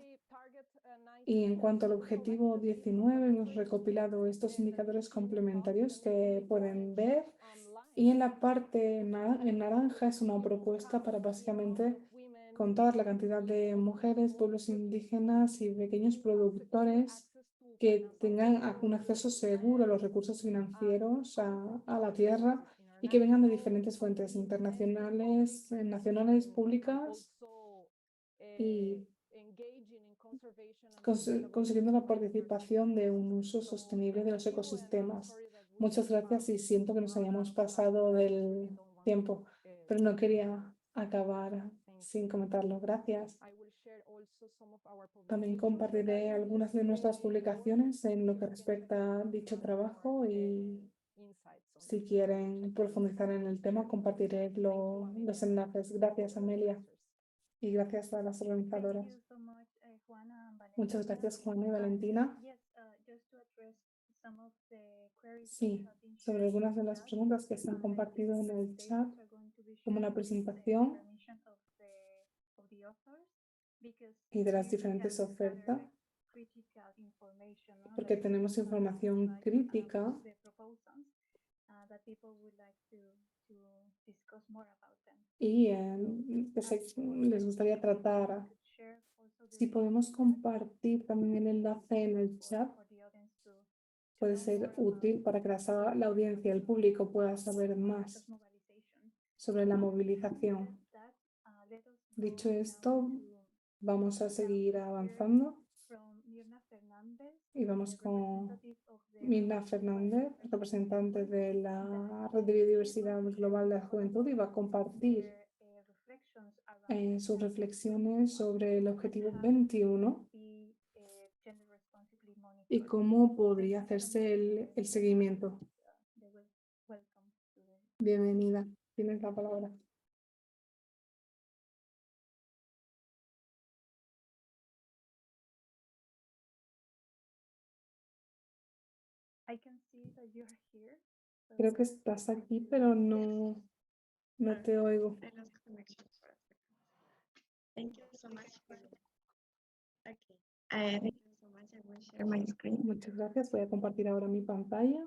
Y en cuanto al objetivo 19, hemos recopilado estos indicadores complementarios que pueden ver. Y en la parte en naranja es una propuesta para básicamente contar la cantidad de mujeres, pueblos indígenas y pequeños productores que tengan un acceso seguro a los recursos financieros, a la tierra, y que vengan de diferentes fuentes internacionales, nacionales, públicas, y consiguiendo la participación de un uso sostenible de los ecosistemas. Muchas gracias y siento que nos hayamos pasado del tiempo, pero no quería acabar sin comentarlo. Gracias. También compartiré algunas de nuestras publicaciones en lo que respecta a dicho trabajo y si quieren profundizar en el tema, compartiré los enlaces. Gracias, Amelia, y gracias a las organizadoras. Thank you so much, Juana and Muchas Valentina. gracias, Juana y Valentina. Yes, just to address some of the queries that Sí, have been sobre shared in algunas the de las chat, preguntas que se han the compartido en el chat, presentations are going to be como la shared with the presentación permission of the authors, because y de las here we diferentes can gather, ofertas, like, critical information, no? porque Like, tenemos información like, crítica the proposals that people would like to discuss more about them. y que les gustaría tratar. Share also the Si link podemos in the chat compartir también el enlace en el chat, for the audience to puede know ser more about útil para que la audiencia, el público pueda saber más just mobilization. sobre la movilización. That, let us Dicho go now esto, to vamos a seguir avanzando from Mirna Fernández, y vamos the con representative of the Mirna Fernández, representante de la Red de Biodiversidad Global de la Juventud, y va a compartir their reflections around sus reflexiones sobre el objetivo 21 be gender responsibly monitored. y cómo podría hacerse el seguimiento. They will welcome to the Bienvenida, tienes la palabra. I can see that you're here. so Creo que estás aquí, pero no te oigo. I lost connection for a second. Thank you so much. Okay. Thank you so much. I will share my screen. Muchas gracias. Voy a compartir ahora mi pantalla.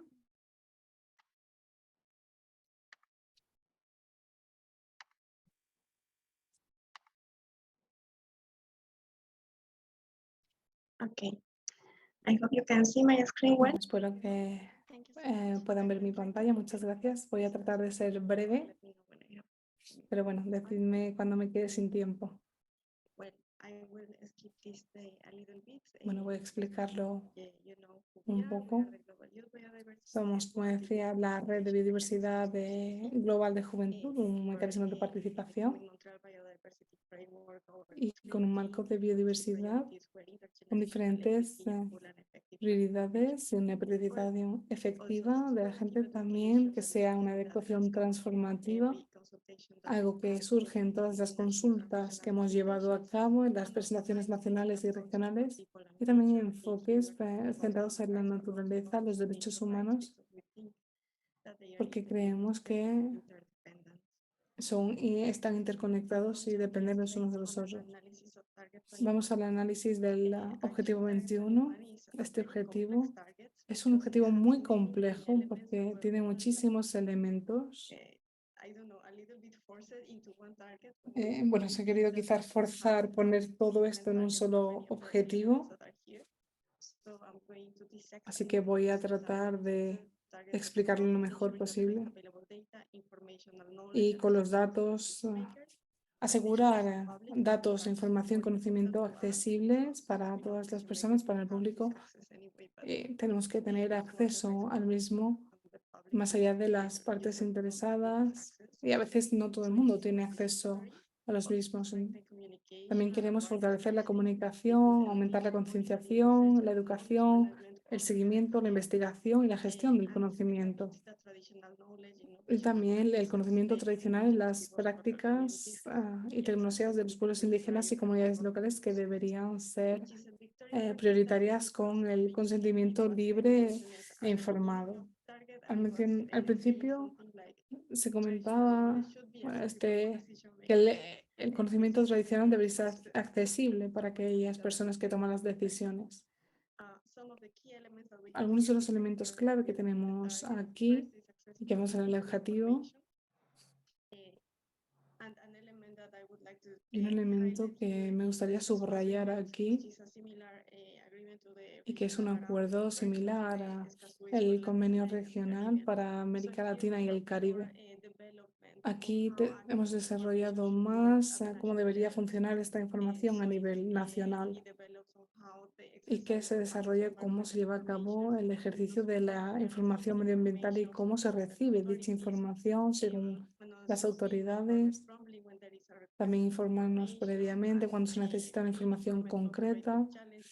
Okay. I hope you can see my screen well. Bueno, espero que Thank you so much. puedan ver mi pantalla. Muchas gracias. Voy a tratar de ser breve, Let me know when I have. pero bueno, decidme cuando me quede sin tiempo. Well, I will skip this day a little bit. Bueno, voy a explicarlo You know who we un are. poco. We are the Global Youth Biodiversity Somos, como decía, la Red de Biodiversidad Global de Juventud, un mecanismo de participación y con un marco de biodiversidad con diferentes prioridades y una priorización efectiva de la gente, también que sea una adecuación transformativa, algo que surge en todas las consultas que hemos llevado a cabo en las presentaciones nacionales y regionales, y también enfoques centrados en la naturaleza, los derechos humanos, porque creemos que están interconectados y dependen los unos de los otros. Vamos al análisis del objetivo 21. Este objetivo es un objetivo muy complejo porque tiene muchísimos elementos. Bueno, se ha querido quizás forzar poner todo esto en un solo objetivo. Así que voy a tratar de explicarlo lo mejor posible. Y con los datos, asegurar datos, información, conocimiento accesibles para todas las personas, para el público. Tenemos que tener acceso al mismo, más allá de las partes interesadas. Y a veces no todo el mundo tiene acceso a los mismos. También queremos fortalecer la comunicación, aumentar la concienciación, la educación, el seguimiento, la investigación y la gestión del conocimiento. Y también el conocimiento tradicional en las prácticas y tecnologías de los pueblos indígenas y comunidades locales que deberían ser prioritarias con el consentimiento libre e informado. Al principio se comentaba que el conocimiento tradicional debería ser accesible para aquellas personas que toman las decisiones. Algunos de los elementos clave que tenemos aquí y que vamos a ver en el objetivo, y un elemento que me gustaría subrayar aquí y que es un acuerdo similar al convenio regional para América Latina y el Caribe. Aquí hemos desarrollado más cómo debería funcionar esta información a nivel nacional y que se desarrolle cómo se lleva a cabo el ejercicio de la información medioambiental y cómo se recibe dicha información según las autoridades. También informarnos previamente cuando se necesita una información concreta,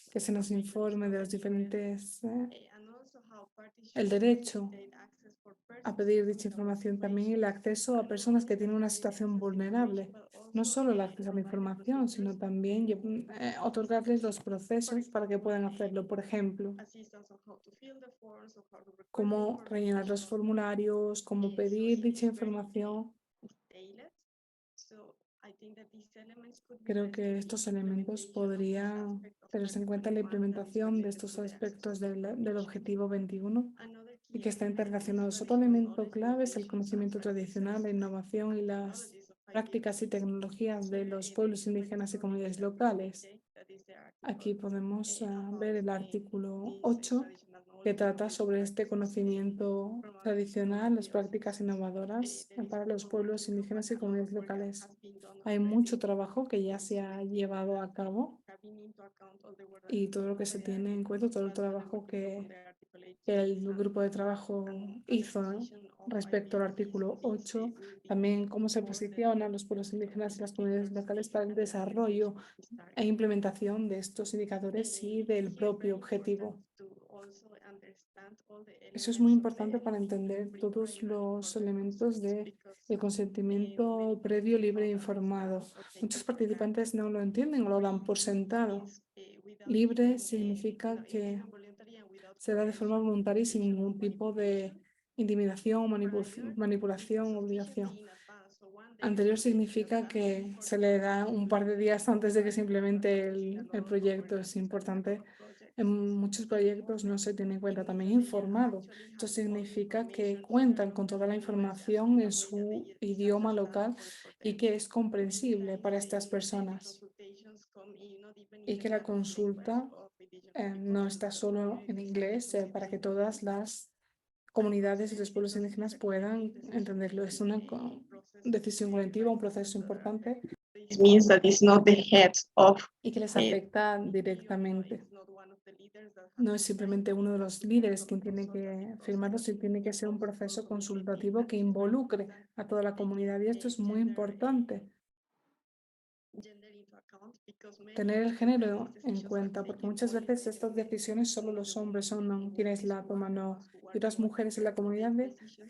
que se nos informe de los diferentes, el derecho a pedir dicha información, también el acceso a personas que tienen una situación vulnerable. No solo el acceso a la información, sino también otorgarles los procesos para que puedan hacerlo. Por ejemplo, cómo rellenar los formularios, cómo pedir dicha información. Creo que estos elementos podrían tenerse en cuenta en la implementación de estos aspectos del objetivo 21 y que están interrelacionados. Otro elemento clave es el conocimiento tradicional, la innovación y las prácticas y tecnologías de los pueblos indígenas y comunidades locales. Aquí podemos ver el artículo 8, que trata sobre este conocimiento tradicional, las prácticas innovadoras para los pueblos indígenas y comunidades locales. Hay mucho trabajo que ya se ha llevado a cabo y todo lo que se tiene en cuenta, todo el trabajo que el grupo de trabajo hizo respecto al artículo 8, también cómo se posicionan los pueblos indígenas y las comunidades locales para el desarrollo e implementación de estos indicadores y del propio objetivo. Eso es muy importante para entender todos los elementos del consentimiento previo, libre e informado. Muchos participantes no lo entienden o lo dan por sentado. Libre significa que se da de forma voluntaria y sin ningún tipo de intimidación, manipulación, obligación. Anterior significa que se le da un par de días antes de que se implemente el proyecto. Es importante. En muchos proyectos no se tiene en cuenta también informado. Esto significa que cuentan con toda la información en su idioma local y que es comprensible para estas personas. Y que la consulta no está solo en inglés para que todas las comunidades y los pueblos indígenas puedan entenderlo. Es una decisión colectiva, un proceso importante Means that it's not the heads of y que les afecta directamente. No es simplemente uno de los líderes quien tiene que firmarlo, sino tiene que ser un proceso consultativo que involucre a toda la comunidad y esto es muy importante. Tener el género en cuenta, porque muchas veces estas decisiones solo los hombres son quienes la toman, y otras mujeres en la comunidad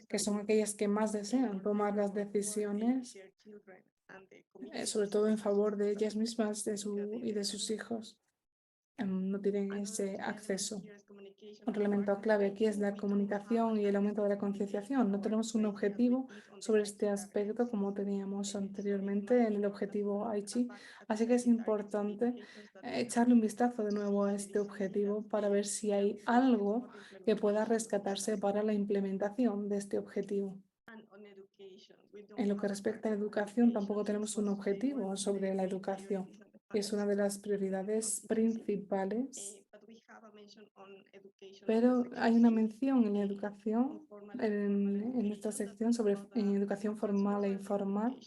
que son aquellas que más desean tomar las decisiones, sobre todo en favor de ellas mismas y de sus hijos. No tienen ese acceso. Otro elemento clave aquí es la comunicación y el aumento de la concienciación. No tenemos un objetivo sobre este aspecto como teníamos anteriormente en el objetivo Aichi, así que es importante echarle un vistazo de nuevo a este objetivo para ver si hay algo que pueda rescatarse para la implementación de este objetivo. En lo que respecta a la educación, tampoco tenemos un objetivo sobre la educación, que es una de las prioridades principales. Pero hay una mención en la educación, en esta sección sobre educación formal e informal,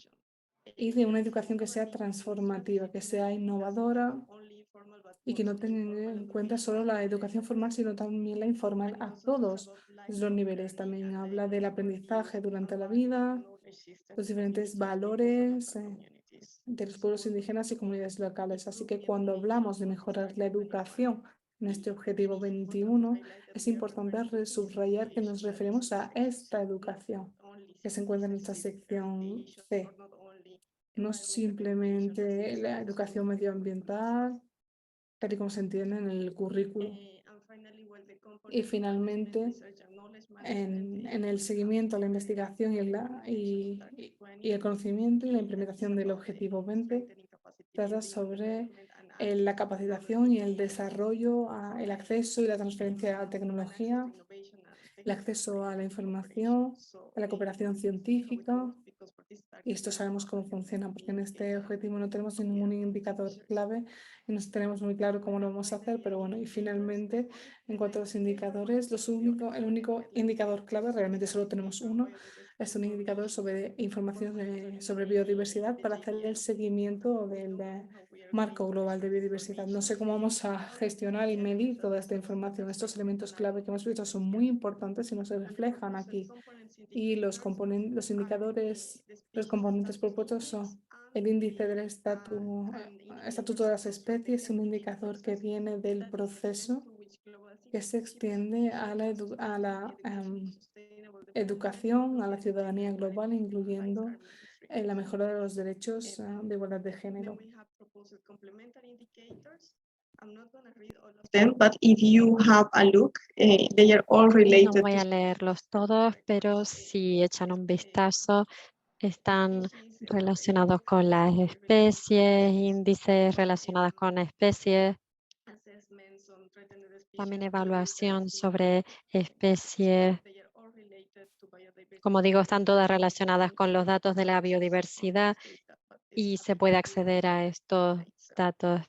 y de una educación que sea transformativa, que sea innovadora y que no tenga en cuenta solo la educación formal, sino también la informal a todos los niveles. También habla del aprendizaje durante la vida, los diferentes valores de los pueblos indígenas y comunidades locales. Así que cuando hablamos de mejorar la educación en este objetivo 21, es importante subrayar que nos referimos a esta educación que se encuentra en esta sección C. No simplemente la educación medioambiental, tal y como se entiende en el currículo. Y finalmente, en el seguimiento, la investigación y el conocimiento y la implementación del objetivo 20, trata sobre la capacitación y el desarrollo, el acceso y la transferencia a la tecnología, el acceso a la información, a la cooperación científica. Y esto sabemos cómo funciona, porque en este objetivo no tenemos ningún indicador clave y no tenemos muy claro cómo lo vamos a hacer, pero bueno, y finalmente, en cuanto a los indicadores, el único indicador clave, realmente solo tenemos uno, es un indicador sobre información sobre biodiversidad para hacer el seguimiento marco global de biodiversidad. No sé cómo vamos a gestionar y medir toda esta información. Estos elementos clave que hemos visto son muy importantes y no se reflejan aquí. Y los indicadores, los componentes propuestos son el índice del estatuto de las especies, un indicador que viene del proceso que se extiende a la educación, a la ciudadanía global, incluyendo la mejora de los derechos de igualdad de género. But if you have a look, they are all No related. voy a leerlos todos, pero si echan un vistazo, están relacionados con las especies, índices relacionados con especies, también evaluación sobre especies. Como digo, están todas relacionadas con los datos de la biodiversidad y se puede acceder a estos datos.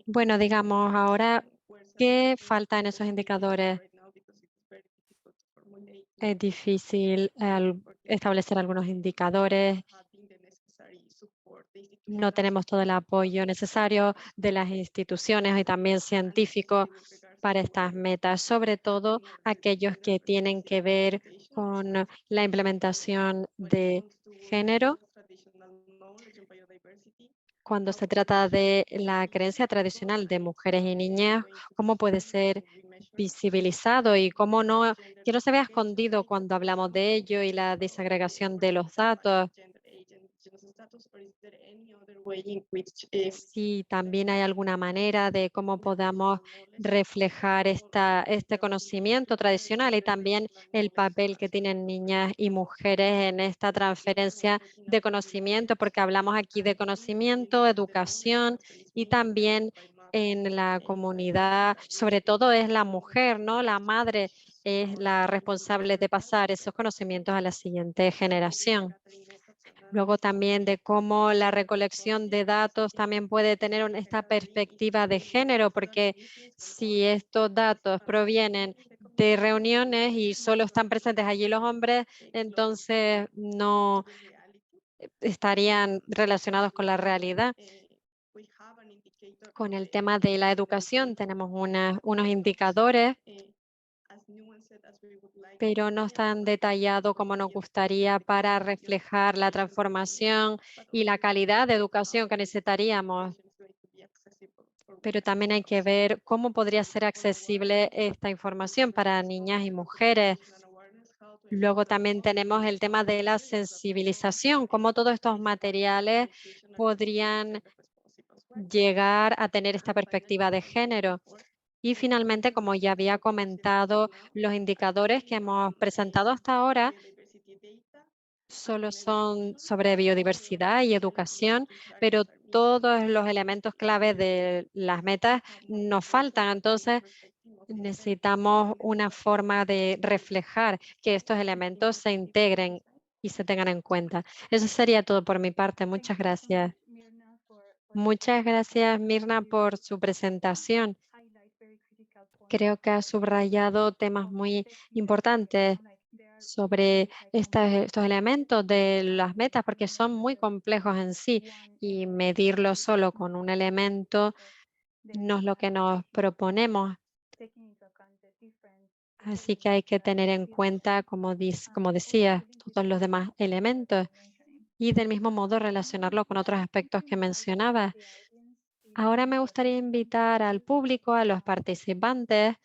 Bueno, digamos ahora, ¿qué falta en esos indicadores? Es difícil establecer algunos indicadores. No tenemos todo el apoyo necesario de las instituciones y también científicos para estas metas, sobre todo aquellos que tienen que ver con la implementación de género. Cuando se trata de la creencia tradicional de mujeres y niñas, cómo puede ser visibilizado y cómo no, que no se vea escondido cuando hablamos de ello y la desagregación de los datos. Si también hay alguna manera de cómo podamos reflejar este conocimiento tradicional y también el papel que tienen niñas y mujeres en esta transferencia de conocimiento, porque hablamos aquí de conocimiento, educación y también en la comunidad, sobre todo es la mujer, ¿no? La madre es la responsable de pasar esos conocimientos a la siguiente generación. Luego también de cómo la recolección de datos también puede tener esta perspectiva de género, porque si estos datos provienen de reuniones y solo están presentes allí los hombres, entonces no estarían relacionados con la realidad. Con el tema de la educación tenemos unos indicadores, pero no tan detallado como nos gustaría para reflejar la transformación y la calidad de educación que necesitaríamos. Pero también hay que ver cómo podría ser accesible esta información para niñas y mujeres. Luego también tenemos el tema de la sensibilización, cómo todos estos materiales podrían llegar a tener esta perspectiva de género. Y finalmente, como ya había comentado, los indicadores que hemos presentado hasta ahora solo son sobre biodiversidad y educación, pero todos los elementos clave de las metas nos faltan. Entonces, necesitamos una forma de reflejar que estos elementos se integren y se tengan en cuenta. Eso sería todo por mi parte. Muchas gracias. Muchas gracias, Mirna, por su presentación. Creo que ha subrayado temas muy importantes sobre estos elementos de las metas, porque son muy complejos en sí y medirlo solo con un elemento no es lo que nos proponemos. Así que hay que tener en cuenta, como decía, todos los demás elementos y del mismo modo relacionarlo con otros aspectos que mencionaba. Ahora me gustaría invitar al público, a los participantes,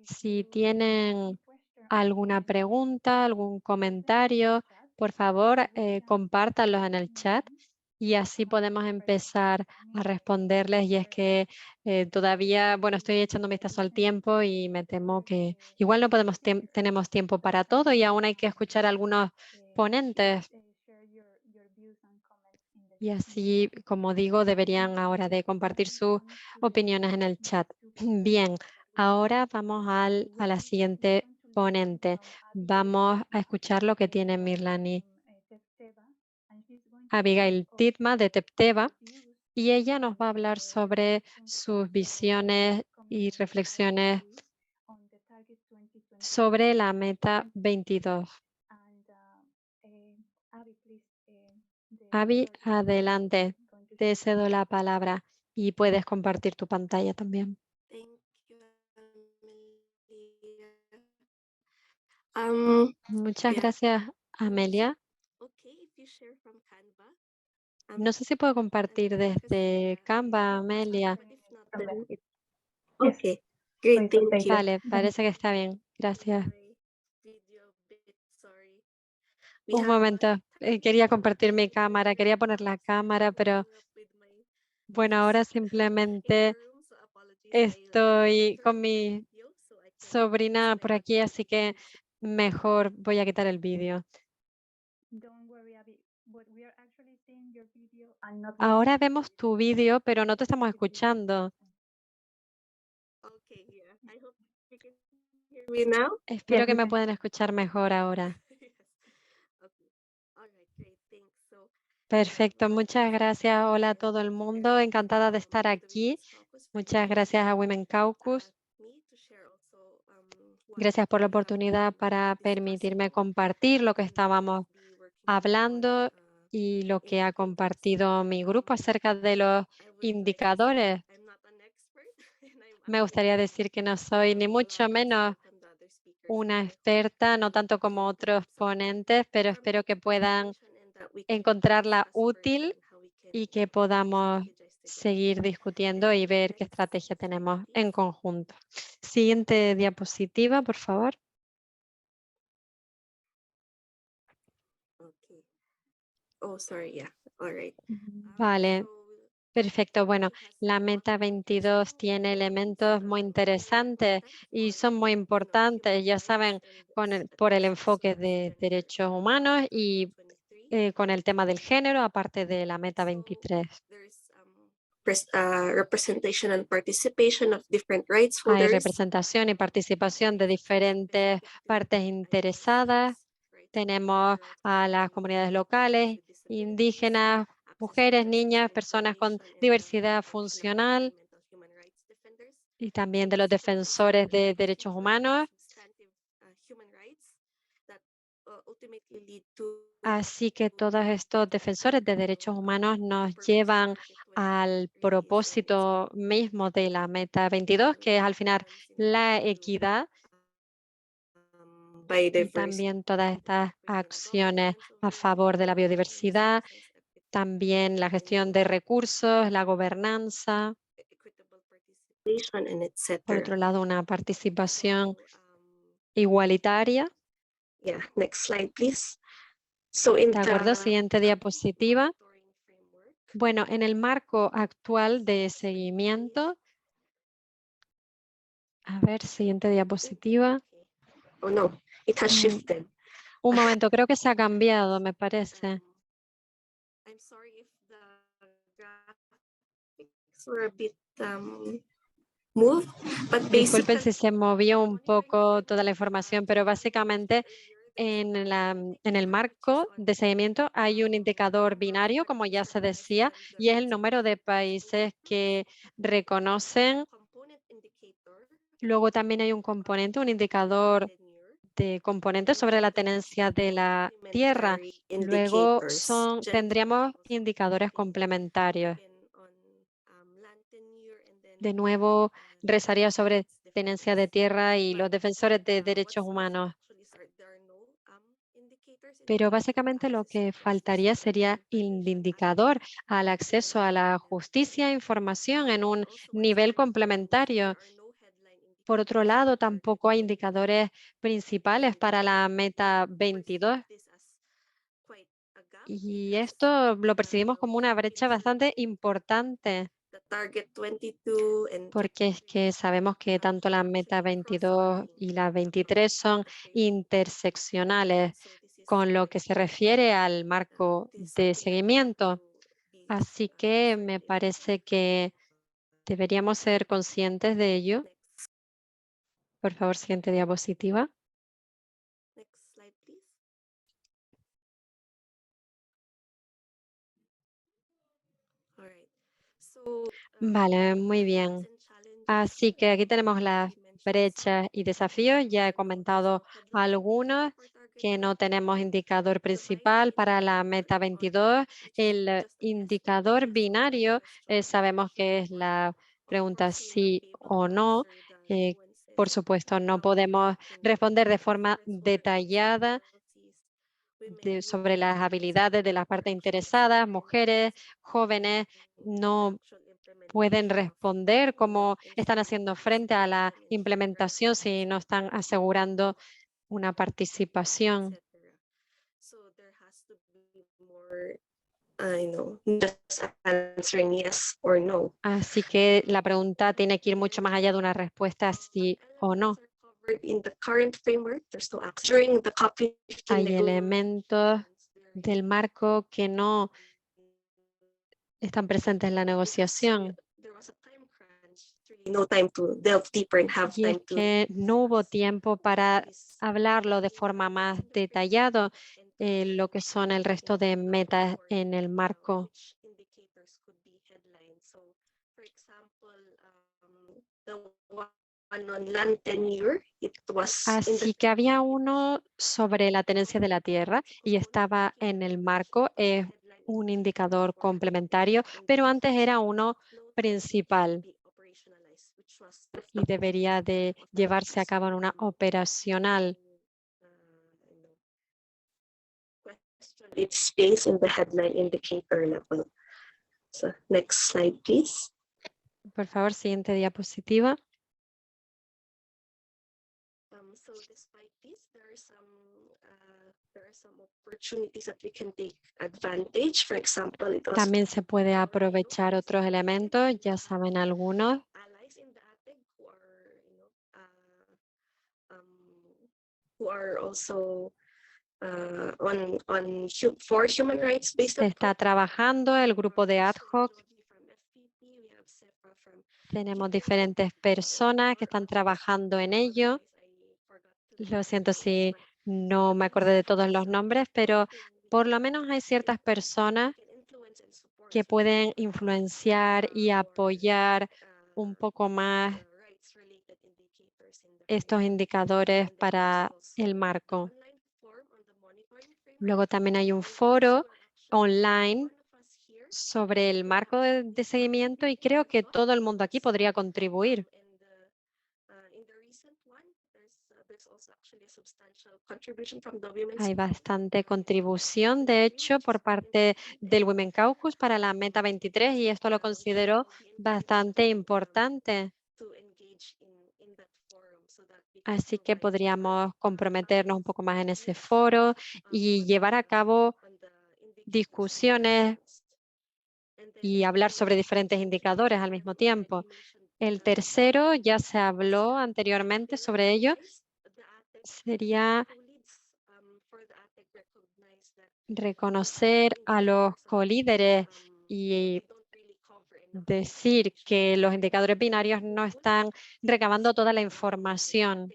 si tienen alguna pregunta, algún comentario, por favor, compártanlos en el chat y así podemos empezar a responderles. Y es que todavía, bueno, estoy echando un vistazo al tiempo y me temo que igual no tenemos tiempo para todo y aún hay que escuchar a algunos ponentes. Y así, como digo, deberían ahora de compartir sus opiniones en el chat. Bien, ahora vamos a la siguiente ponente. Vamos a escuchar lo que tiene Mirlani Abigail Titma de Tepteva y ella nos va a hablar sobre sus visiones y reflexiones sobre la meta 22. Avi, adelante. going to Te share. cedo la palabra y puedes compartir tu pantalla también. Thank you, Amelia. Muchas Yeah. gracias, Amelia. Okay, if you share from Canva. No sé si puedo compartir Because, desde Canva, if Amelia. not, then Yes. okay, great, Please, thank you. Vale, parece que está bien. Gracias. My video bit, sorry. We Un have a momento. Quería compartir mi cámara, quería poner la cámara, pero with my bueno, ahora simplemente room, so apologies. estoy con mi Video, so I can sobrina por aquí, así que mejor voy a quitar el vídeo. Don't worry, Abby, but we are actually seeing your video and not Ahora listening. vemos tu vídeo, pero no te estamos escuchando. Okay, yeah. I hope you can hear me now. Espero Yes, que we me can. puedan escuchar mejor ahora. Yes. Okay. All right, great. Thanks. So, Perfecto, muchas gracias. Hola a todo el mundo, encantada de estar aquí. Muchas gracias a Women Caucus. Gracias por la oportunidad para permitirme compartir lo que estábamos hablando y lo que ha compartido mi grupo acerca de los indicadores. Me gustaría decir que no soy ni mucho menos una experta, no tanto como otros ponentes, pero espero que puedan encontrarla útil y que podamos seguir discutiendo y ver qué estrategia tenemos en conjunto. Siguiente diapositiva, por favor. Okay. Oh, sorry. Yeah. All right. Vale, perfecto. Bueno, la meta 22 tiene elementos muy interesantes y son muy importantes, ya saben, por el enfoque de derechos humanos y con el tema del género, aparte de la meta 23. Representation and participation of different rights Hay holders. representación y participación de diferentes partes interesadas. Tenemos a las comunidades locales, indígenas, mujeres, niñas, personas con diversidad funcional y también de los defensores de derechos humanos. Así que todos estos defensores de derechos humanos nos llevan al propósito mismo de la meta 22, que es al final la equidad y también todas estas acciones a favor de la biodiversidad, también la gestión de recursos, la gobernanza. Por otro lado, una participación igualitaria. Yeah, next slide, please. ¿De acuerdo? Siguiente diapositiva. Bueno, en el marco actual de seguimiento. A ver, siguiente diapositiva. Oh no, it has shifted. Un momento, creo que se ha cambiado, me parece. I'm sorry if the graphics were a bit moved, but Disculpen basically si se movió un poco toda la información, pero básicamente en el marco de seguimiento hay un indicador binario, como ya se decía, y es el número de países que reconocen. Luego también hay un componente, un indicador de componentes sobre la tenencia de la tierra. Luego tendríamos indicadores complementarios. De nuevo, rezaría sobre tenencia de tierra y los defensores de derechos humanos. Pero básicamente lo que faltaría sería el indicador al acceso a la justicia e información en un nivel complementario. Por otro lado, tampoco hay indicadores principales para la meta 22. Y esto lo percibimos como una brecha bastante importante, porque es que sabemos que tanto la meta 22 y la 23 son interseccionales con lo que se refiere al marco de seguimiento. Así que me parece que deberíamos ser conscientes de ello. Por favor, siguiente diapositiva. Next slide, please. All right. So, Vale, muy bien. Así que aquí tenemos las brechas y desafíos. Ya he comentado algunos que no tenemos indicador principal para la meta 22. El indicador binario, sabemos que es la pregunta sí o no. Por supuesto, no podemos responder de forma detallada sobre las habilidades de las partes interesadas, mujeres, jóvenes, no pueden responder cómo están haciendo frente a la implementación si no están asegurando una participación. Just answering yes or no. Así que la pregunta tiene que ir mucho más allá de una respuesta sí o no. In the current framework, there's no action. During the COP15 Hay elementos del marco que no están presentes en la negociación. there was a time crunch, really no time to delve deeper and have Y es time to que no hubo tiempo para hablarlo de forma más detallada, lo que son el resto de metas en el marco. indicators could be headlined. So, for example, the one on land tenure, it was in the Así que había uno sobre la tenencia de la tierra y estaba en el marco, es un indicador complementario, pero antes era uno principal y debería de llevarse a cabo en una operacional. its space in the headline indicator level. So next slide, please. Por favor, siguiente diapositiva. So despite this, there are some opportunities that we can take advantage. For example, it was También se puede aprovechar otros elementos, ya saben algunos. allies in the ATEG who are also for human rights based Se está trabajando el grupo de ad hoc. Tenemos diferentes personas que están trabajando en ello. Lo siento si no me acordé de todos los nombres, pero por lo menos hay ciertas personas que pueden influenciar y apoyar un poco más estos indicadores para el marco. Luego también hay un foro online sobre el marco de seguimiento y creo que todo el mundo aquí podría contribuir. Hay bastante contribución, de hecho, por parte del Women Caucus para la Meta 23 y esto lo considero bastante importante. Así que podríamos comprometernos un poco más en ese foro y llevar a cabo discusiones y hablar sobre diferentes indicadores al mismo tiempo. El tercero, ya se habló anteriormente sobre ello, sería reconocer a los colíderes y decir que los indicadores binarios no están recabando toda la información.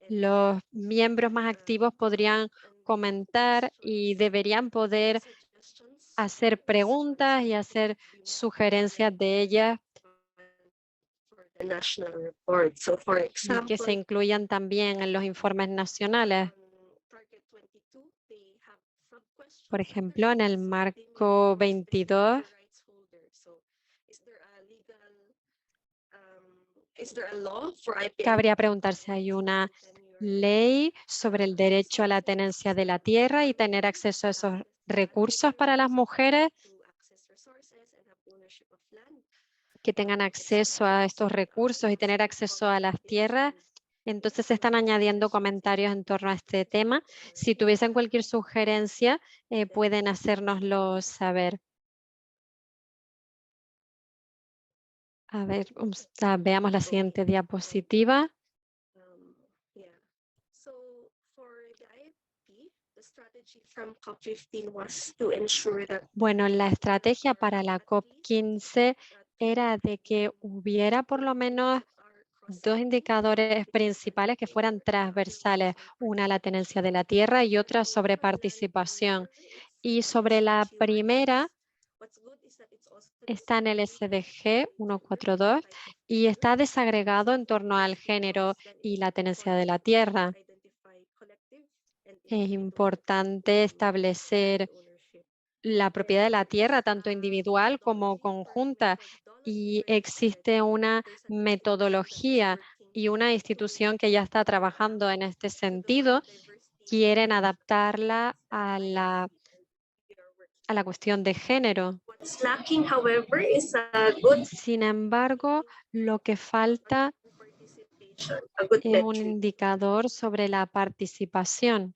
Los miembros más activos podrían comentar y deberían poder hacer preguntas y hacer sugerencias de ellas y que se incluyan también en los informes nacionales. Por ejemplo, en el marco 22, cabría preguntar si hay una ley sobre el derecho a la tenencia de la tierra y tener acceso a esos recursos para las mujeres que tengan acceso a estos recursos y tener acceso a las tierras. Entonces se están añadiendo comentarios en torno a este tema. Si tuviesen cualquier sugerencia, pueden hacérnoslo saber. A ver, veamos la siguiente diapositiva. Bueno, la estrategia para la COP15 era de que hubiera por lo menos dos indicadores principales que fueran transversales, una la tenencia de la tierra y otra sobre participación. Y sobre la primera está en el SDG 142 y está desagregado en torno al género y la tenencia de la tierra. Es importante establecer la propiedad de la tierra, tanto individual como conjunta, y existe una metodología y una institución que ya está trabajando en este sentido. Quieren adaptarla a la cuestión de género. What's lacking, however, is a good Sin embargo, lo que falta participation, a good es un metric indicador sobre la participación.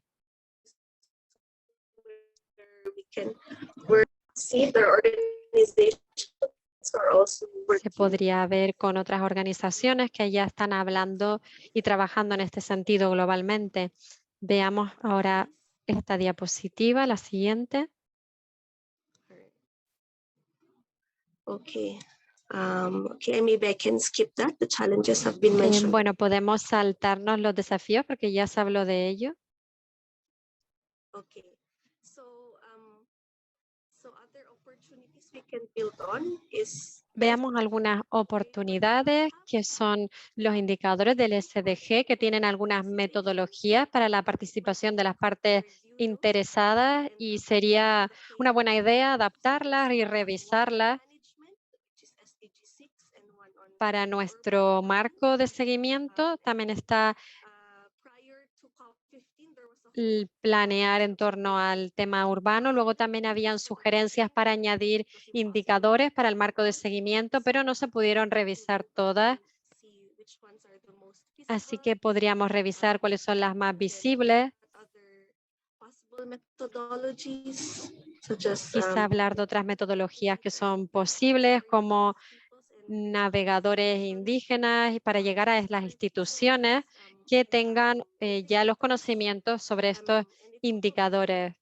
where we can see their organizations are also Se working. podría ver con otras organizaciones que ya están hablando y trabajando en este sentido globalmente. Veamos ahora esta diapositiva, la siguiente. Okay. Okay, maybe I can skip that. The challenges have been mentioned. Bueno, podemos saltarnos los desafíos porque ya se habló de ello. Okay. So other opportunities we can build on is Veamos algunas oportunidades que son los indicadores del SDG, que tienen algunas metodologías para la participación de las partes interesadas, y sería una buena idea adaptarlas y revisarlas para nuestro marco de seguimiento. También está el planear en torno al tema urbano. Luego también habían sugerencias para añadir indicadores para el marco de seguimiento, pero no se pudieron revisar todas. Así que podríamos revisar cuáles son las más visibles. Quizá hablar de otras metodologías que son posibles, como navegadores indígenas, y para llegar a las instituciones que tengan ya los conocimientos sobre estos indicadores.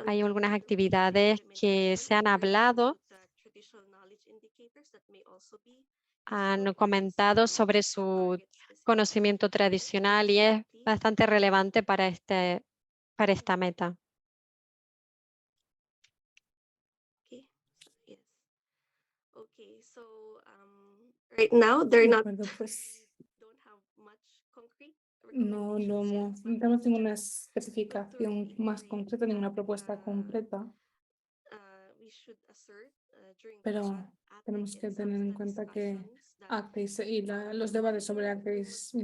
Hay algunas actividades que se han hablado, han comentado sobre su conocimiento tradicional y es bastante relevante para esta meta. Right now, they're De not acuerdo, pues don't have much concrete no tenemos ninguna especificación más concreta, ninguna propuesta completa, pero tenemos que tener en cuenta que ACTES y los debates sobre ACTES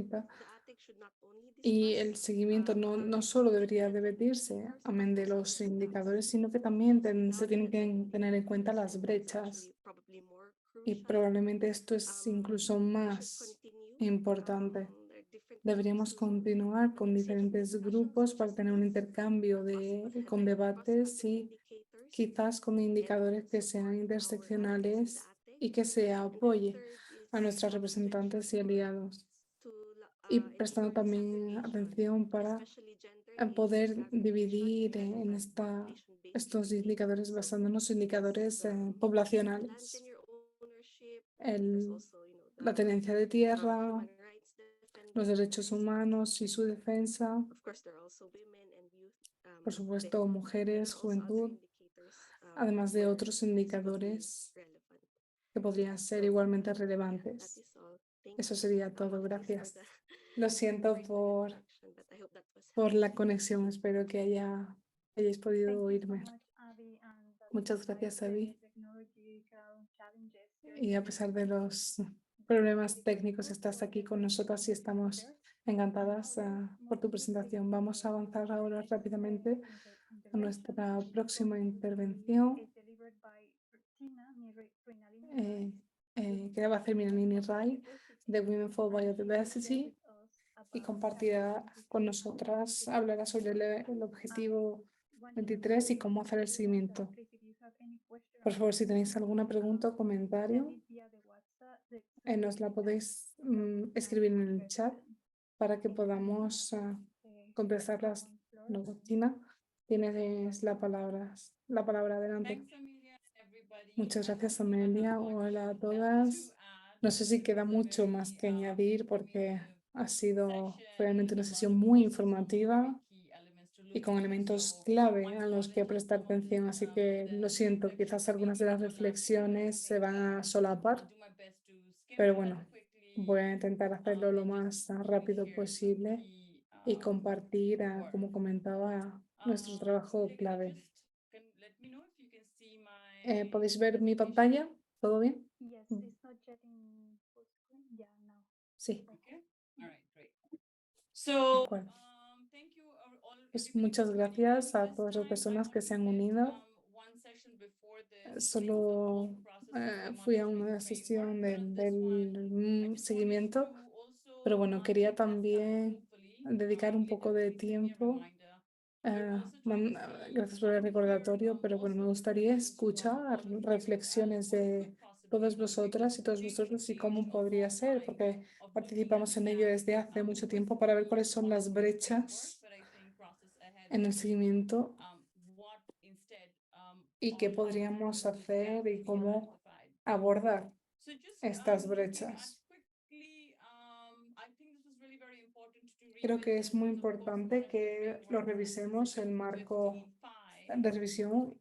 y el seguimiento no solo debería debatirse, amén de los indicadores, sino que también se tienen que tener en cuenta las brechas. Y probablemente esto es incluso más importante. Deberíamos continuar con diferentes grupos para tener un intercambio con debates y quizás con indicadores que sean interseccionales y que se apoye a nuestros representantes y aliados. Y prestando también atención para poder dividir en estos indicadores basándonos en indicadores poblacionales. La tenencia de tierra, los derechos humanos y su defensa, por supuesto, mujeres, juventud, además de otros indicadores que podrían ser igualmente relevantes. Eso sería todo, gracias. Lo siento por la conexión, espero que hayáis podido oírme. Muchas gracias, Abby. Y a pesar de los problemas técnicos, estás aquí con nosotras y estamos encantadas por tu presentación. Vamos a avanzar ahora rápidamente a nuestra próxima intervención, que la va a hacer Miranini Rai, de Women for Biodiversity, y compartirá con nosotras, hablará sobre el objetivo 23 y cómo hacer el seguimiento. Por favor, si tenéis alguna pregunta o comentario, nos la podéis escribir en el chat para que podamos contestarlas. Tina, tienes la palabra adelante. Muchas gracias, Amelia. Hola a todas. No sé si queda mucho más que añadir porque ha sido realmente una sesión muy informativa y con elementos clave a los que prestar atención, así que lo siento, quizás algunas de las reflexiones se van a solapar, pero bueno, Voy a intentar hacerlo lo más rápido posible y compartir, como comentaba, nuestro trabajo clave. ¿Podéis ver mi pantalla? ¿Todo bien? Yes, Mm. it's not yet in full screen. Yeah, now. Sí, Okay. de acuerdo. Pues muchas gracias a todas las personas que se han unido. Solo fui a una sesión del seguimiento, pero bueno, quería también dedicar un poco de tiempo. Gracias por el recordatorio, pero bueno, me gustaría escuchar reflexiones de todas vosotras y todos vosotros y cómo podría ser, porque participamos en ello desde hace mucho tiempo para ver cuáles son las brechas en el seguimiento y qué podríamos hacer y cómo abordar estas brechas. Creo que es muy importante que lo revisemos el marco de revisión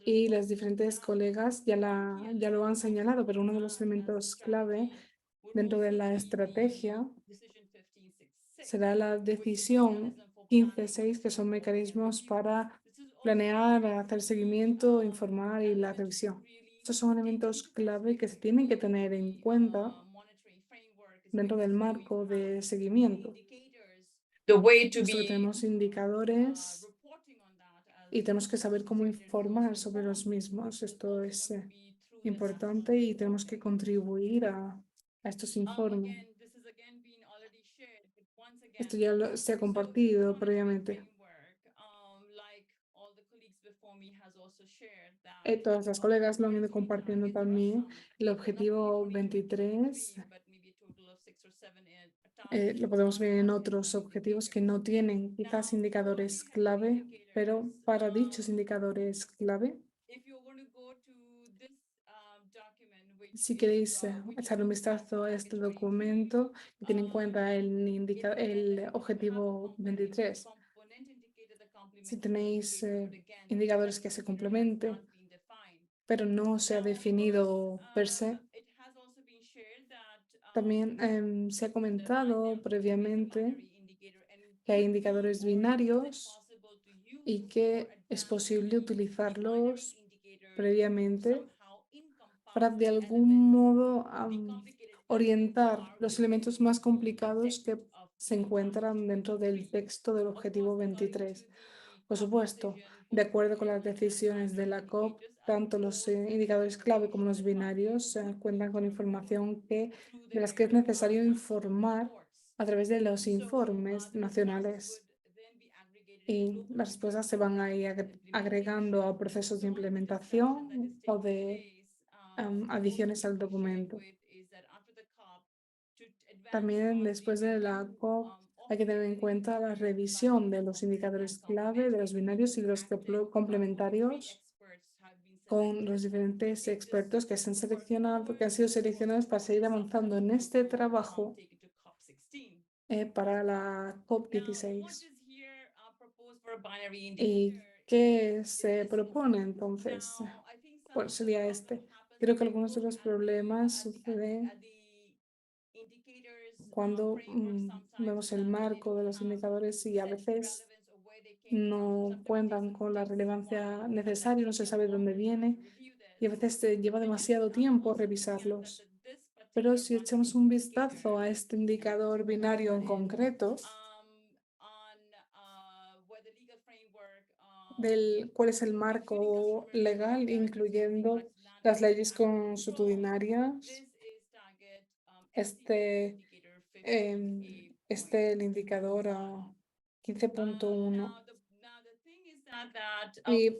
y las diferentes colegas ya lo han señalado, pero uno de los elementos clave dentro de la estrategia será la decisión 15.6, que son mecanismos para planear, hacer seguimiento, informar y la revisión. Estos son elementos clave que se tienen que tener en cuenta dentro del marco de seguimiento, puesto que tenemos indicadores y tenemos que saber cómo informar sobre los mismos. Esto es importante y tenemos que contribuir a estos informes. Esto ya se ha compartido previamente. Todas las colegas lo han ido compartiendo también. El objetivo 23 lo podemos ver en otros objetivos que no tienen quizás indicadores clave, pero para dichos indicadores clave, si queréis echar un vistazo a este documento que tiene en cuenta el objetivo 23, si tenéis indicadores que se complementen, pero no se ha definido per se. También se ha comentado previamente que hay indicadores binarios y que es posible utilizarlos previamente para de algún modo orientar los elementos más complicados que se encuentran dentro del texto del objetivo 23. Por supuesto, de acuerdo con las decisiones de la COP, tanto los indicadores clave como los binarios cuentan con información de las que es necesario informar a través de los informes nacionales. Y las respuestas se van a ir agregando a procesos de implementación o de adiciones al documento. También después de la COP hay que tener en cuenta la revisión de los indicadores clave, de los binarios y de los complementarios con los diferentes expertos que que han sido seleccionados para seguir avanzando en este trabajo para la COP16. ¿Y qué se propone entonces? Pues sería este. Creo que algunos de los problemas suceden cuando vemos el marco de los indicadores y a veces no cuentan con la relevancia necesaria, no se sabe dónde viene y a veces lleva demasiado tiempo revisarlos. Pero si echamos un vistazo a este indicador binario en concreto, del cuál es el marco legal, incluyendo las leyes consuetudinarias, el indicador 15.1. Y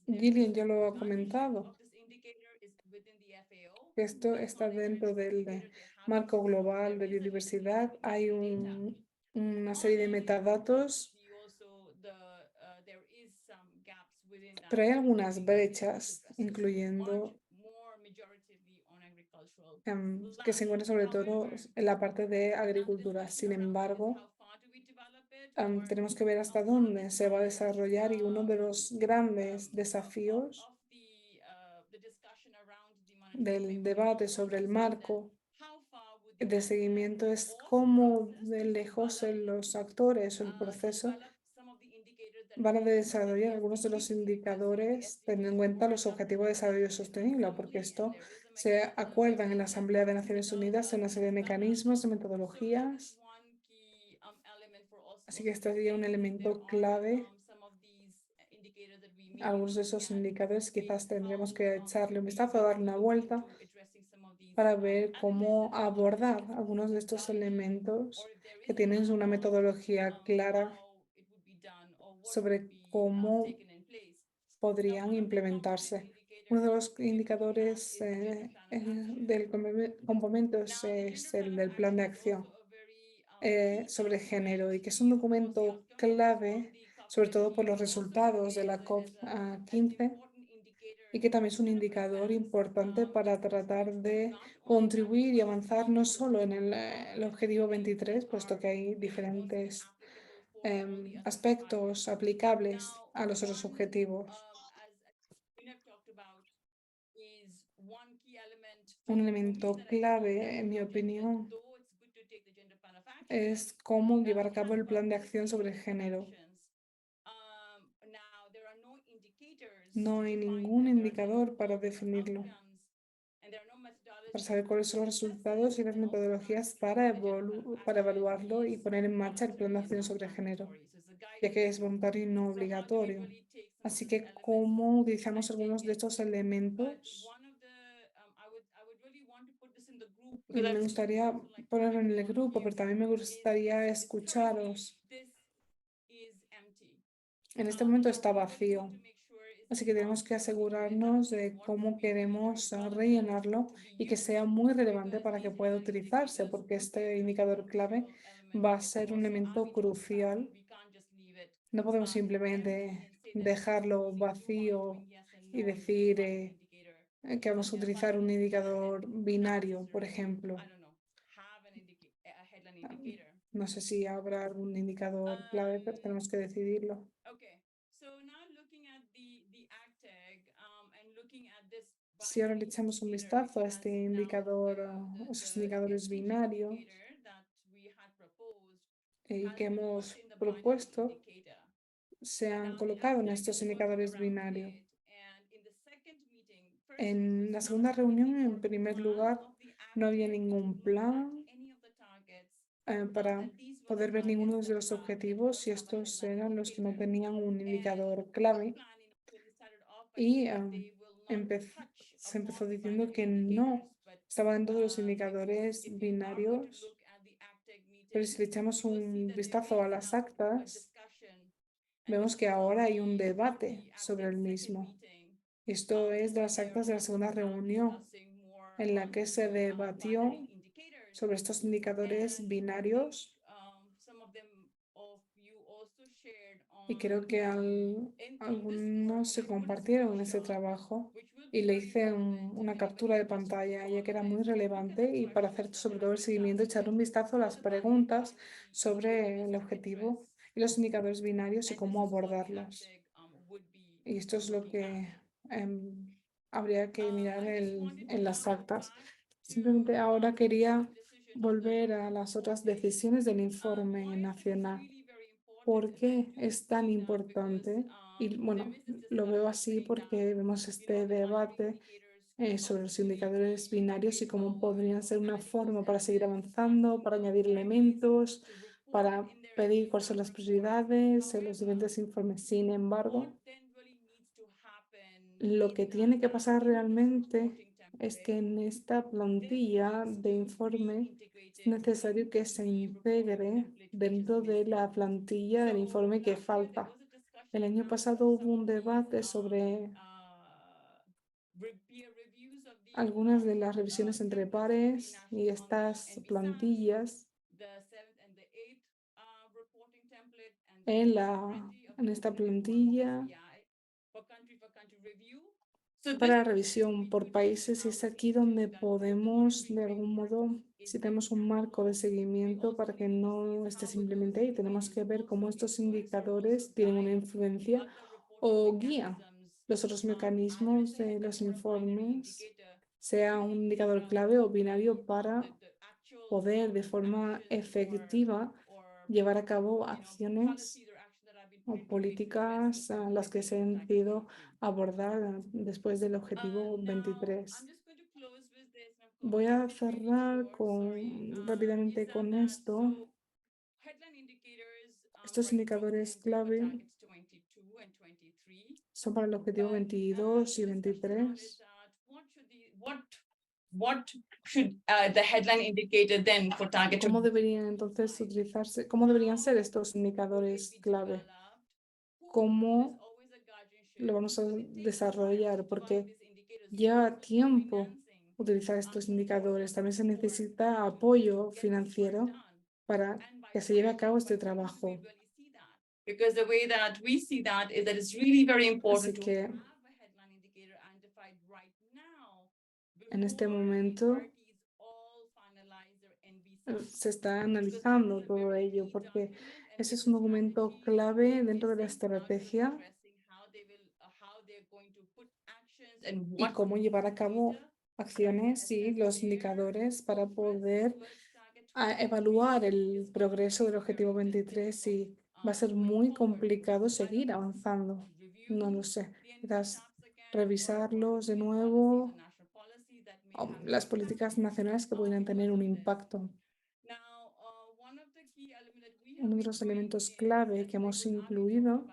Gillian ya lo ha comentado, que esto está dentro del marco global de biodiversidad. Hay una serie de metadatos, pero hay algunas brechas, incluyendo que se encuentran sobre todo en la parte de agricultura. Sin embargo, tenemos que ver hasta dónde se va a desarrollar y uno de los grandes desafíos del debate sobre el marco de seguimiento es cómo de lejos los actores o el proceso van a desarrollar algunos de los indicadores teniendo en cuenta los objetivos de desarrollo sostenible, porque esto se acuerdan en la Asamblea de Naciones Unidas en una serie de mecanismos, de metodologías. Así que este sería un elemento clave. Algunos de esos indicadores quizás tendremos que echarle un vistazo, dar una vuelta para ver cómo abordar algunos de estos elementos que tienen una metodología clara sobre cómo podrían implementarse. Uno de los indicadores del complemento es el del plan de acción sobre género y que es un documento clave, sobre todo por los resultados de la COP15 y que también es un indicador importante para tratar de contribuir y avanzar no solo en el objetivo 23, puesto que hay diferentes aspectos aplicables a los otros objetivos. Un elemento clave, en mi opinión, es cómo llevar a cabo el plan de acción sobre género. No hay ningún indicador para definirlo, para saber cuáles son los resultados y las metodologías para evaluarlo y poner en marcha el plan de acción sobre género, ya que es voluntario y no obligatorio. Así que, ¿cómo utilizamos algunos de estos elementos? Y me gustaría ponerlo en el grupo, pero también me gustaría escucharos. En este momento está vacío, así que tenemos que asegurarnos de cómo queremos rellenarlo y que sea muy relevante para que pueda utilizarse, porque este indicador clave va a ser un elemento crucial. No podemos simplemente dejarlo vacío y decir que vamos a utilizar un indicador binario, por ejemplo. No sé si habrá algún indicador clave, pero tenemos que decidirlo. Si ahora le echamos un vistazo a este indicador, esos indicadores binarios y que hemos propuesto, se han colocado en estos indicadores binarios. En la segunda reunión, en primer lugar, no había ningún plan para poder ver ninguno de los objetivos y estos eran los que no tenían un indicador clave. Y se empezó diciendo que no estaban en todos los indicadores binarios, pero si le echamos un vistazo a las actas, vemos que ahora hay un debate sobre el mismo. Esto es de las actas de la segunda reunión, en la que se debatió sobre estos indicadores binarios. Y creo que algunos se compartieron en ese trabajo y le hice una captura de pantalla, ya que era muy relevante y para hacer sobre todo el seguimiento, echar un vistazo a las preguntas sobre el objetivo y los indicadores binarios y cómo abordarlos. Y esto es lo que habría que mirar en las actas. Simplemente ahora quería volver a las otras decisiones del informe nacional. ¿Por qué es tan importante? Y bueno, lo veo así porque vemos este debate sobre los indicadores binarios y cómo podrían ser una forma para seguir avanzando, para añadir elementos, para pedir cuáles son las prioridades en los diferentes informes. Sin embargo, lo que tiene que pasar realmente es que en esta plantilla de informe es necesario que se integre dentro de la plantilla del informe que falta. El año pasado hubo un debate sobre algunas de las revisiones entre pares y estas plantillas en esta plantilla para revisión por países y es aquí donde podemos, de algún modo, si tenemos un marco de seguimiento para que no esté simplemente ahí, tenemos que ver cómo estos indicadores tienen una influencia o guía los otros mecanismos de los informes sea un indicador clave o binario para poder de forma efectiva llevar a cabo acciones o políticas a las que se han decidido abordar después del objetivo 23. Voy a cerrar rápidamente con esto. Estos indicadores clave son para el objetivo 22 y 23. ¿Cómo deberían entonces utilizarse? ¿Cómo deberían ser estos indicadores clave? ¿Cómo lo vamos a desarrollar? Porque lleva tiempo utilizar estos indicadores. También se necesita apoyo financiero para que se lleve a cabo este trabajo. Así que en este momento se está analizando todo ello porque ese es un documento clave dentro de la estrategia y cómo llevar a cabo acciones y los indicadores para poder evaluar el progreso del objetivo 23 y va a ser muy complicado seguir avanzando. No lo sé, quizás revisarlos de nuevo, o las políticas nacionales que podrían tener un impacto. Uno de los elementos clave que hemos incluido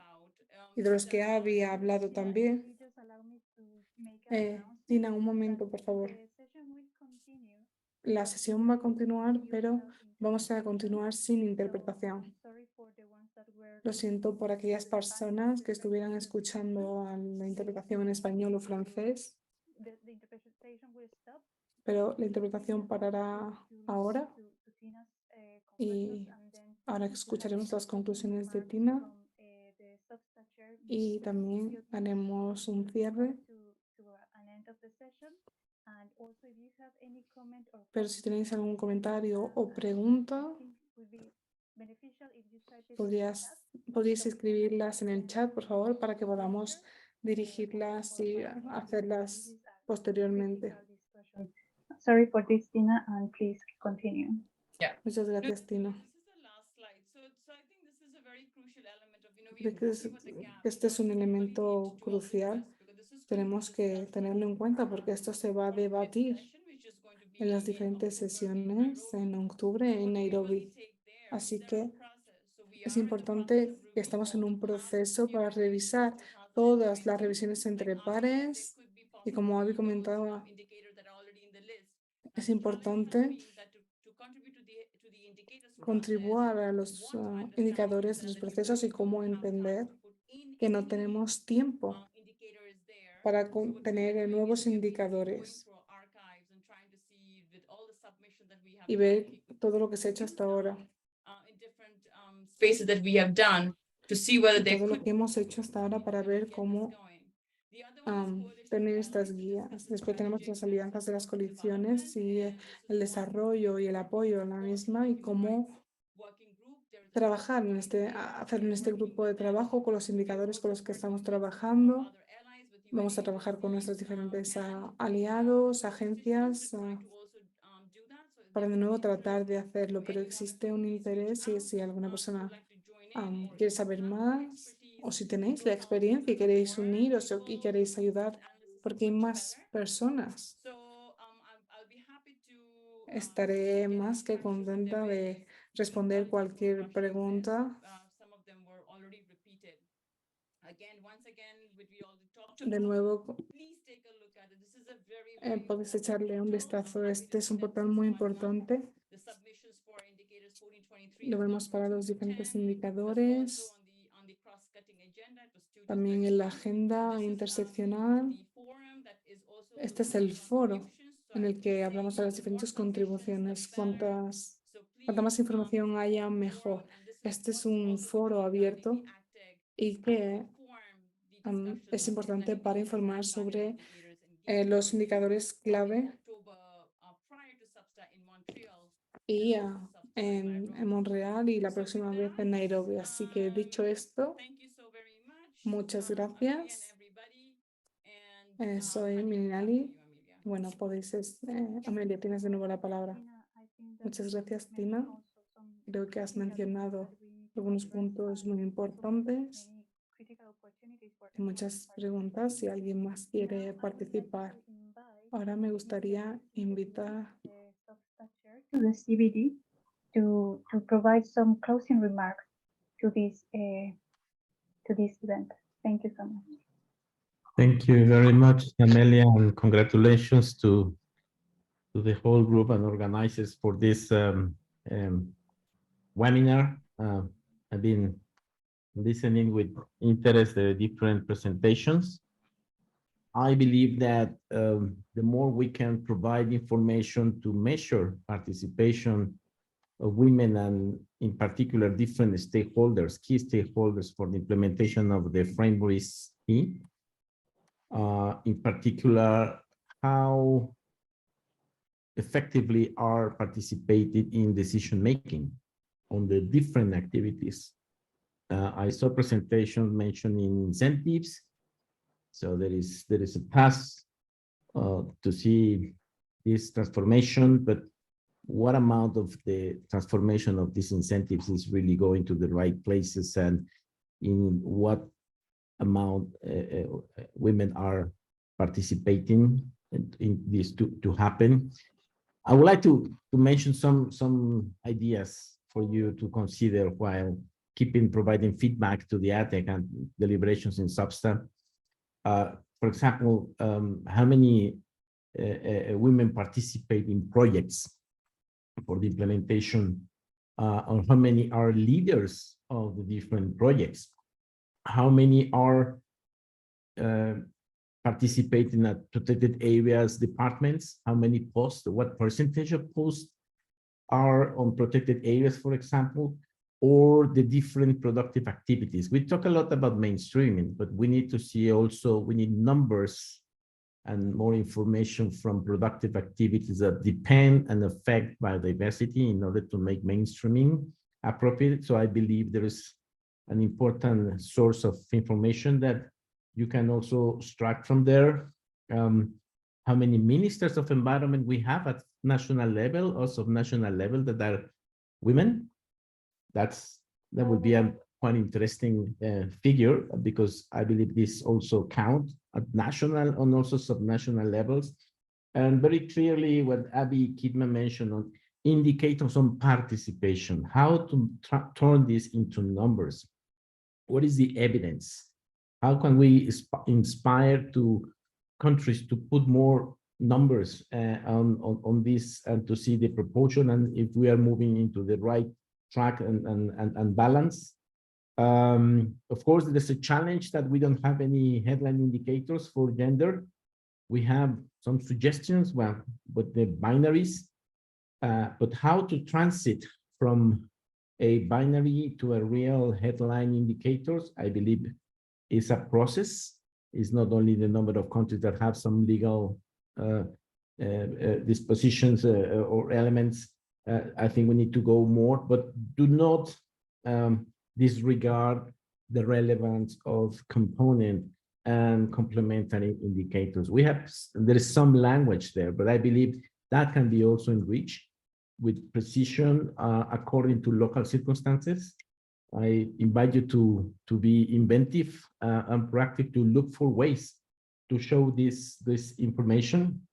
y de los que había hablado también. Could you just allow me to make an announcement Tina, un that momento, por favor. the session will continue, La sesión va a continuar, continue pero without vamos a interpretation. continuar sin So interpretación. I'm sorry for the ones that were Lo siento por aquellas listening to personas que Spanish estuvieran interpretation. escuchando a la interpretación en español o francés, The interpretation will stop. pero la interpretación parará ahora To Tina's y conclusions, and then ahora we have escucharemos some las closing conclusiones de remarks Tina from the Substa chair, y Mr. también Piotr, haremos un to cierre. come to an end of the session. And also, if you have any comment or Pero si tenéis question, algún comentario o I pregunta, think it would be beneficial if you type it in the chat podéis so we can escribirlas en el address chat, them por favor, para que later, podamos dirigirlas y or this hacerlas is a posteriormente. critical discussion. Sorry for this, Tina, and please continue. Muchas gracias, Tina. Creo que este es un elemento crucial. Tenemos que tenerlo en cuenta porque esto se va a debatir en las diferentes sesiones en octubre en Nairobi. Así que es importante que estamos en un proceso para revisar todas las revisiones entre pares y como Abby comentaba, es importante contribuir a los indicadores de los procesos y cómo entender que no tenemos tiempo para tener nuevos indicadores y ver todo lo que se ha hecho hasta ahora. Y todo lo que hemos hecho hasta ahora para ver cómo tener estas guías. Después tenemos las alianzas de las coaliciones y el desarrollo y el apoyo a la misma y cómo trabajar hacer en este grupo de trabajo con los indicadores con los que estamos trabajando. Vamos a trabajar con nuestros diferentes aliados, agencias, para de nuevo tratar de hacerlo, pero existe un interés y si alguna persona quiere saber más o si tenéis la experiencia y queréis uniros y queréis ayudar porque hay más personas, estaré más que contenta de responder cualquier pregunta. De nuevo, podéis echarle un vistazo. Este es un portal muy importante. Lo vemos para los diferentes indicadores. También en la agenda interseccional. Este es el foro en el que hablamos de las diferentes contribuciones. Cuanta más información haya, mejor. Este es un foro abierto y que es importante para informar sobre los indicadores clave y en Montreal y la próxima vez en Nairobi. Así que dicho esto, muchas gracias. Soy Minali Bueno, Amelia, tienes de nuevo la palabra. Muchas gracias, Tina. Creo que has mencionado algunos puntos muy importantes, muchas preguntas. Si alguien más quiere participar, ahora me gustaría invitar to the CBD to provide some closing remarks to this event. Thank you so much. Thank you very much, Amelia, and congratulations to the whole group and organizers for this webinar. I've been listening with interest the different presentations. I believe that the more we can provide information to measure participation of women and in particular different stakeholders, key stakeholders for the implementation of the framework is key. In particular, how effectively are participated in decision-making on the different activities. I saw presentation mentioning incentives. So there is a path to see this transformation, but what amount of the transformation of these incentives is really going to the right places, and in what amount women are participating in this to happen. I would like to mention some ideas for you to consider while providing feedback to the ATEC and deliberations in SBSTA. For example, how many women participate in projects for the implementation, or how many are leaders of the different projects? How many are participating at protected areas departments? How many posts? What percentage of posts are on protected areas, for example, or the different productive activities? We talk a lot about mainstreaming, but we need to see also, we need numbers and more information from productive activities that depend and affect biodiversity in order to make mainstreaming appropriate. So I believe there is an important source of information that you can also extract from there. How many ministers of environment we have at national level, also national level, that are women? That would be a quite interesting figure, because I believe this also count at national and also subnational levels. And very clearly what Abby Kidman mentioned on indicators on participation, how to turn this into numbers. What is the evidence? How can we inspire to countries to put more numbers on this and to see the proportion, and if we are moving into the right track and balance? Of course, there's a challenge that we don't have any headline indicators for gender. We have some suggestions, well, but the binaries, but how to transit from a binary to a real headline indicators, I believe is a process. It's not only the number of countries that have some legal dispositions or elements. I think we need to go more, but do not disregard the relevance of component and complementary indicators. There is some language there, but I believe that can be also enriched with precision according to local circumstances. I invite you to be inventive and proactive, to look for ways to show this information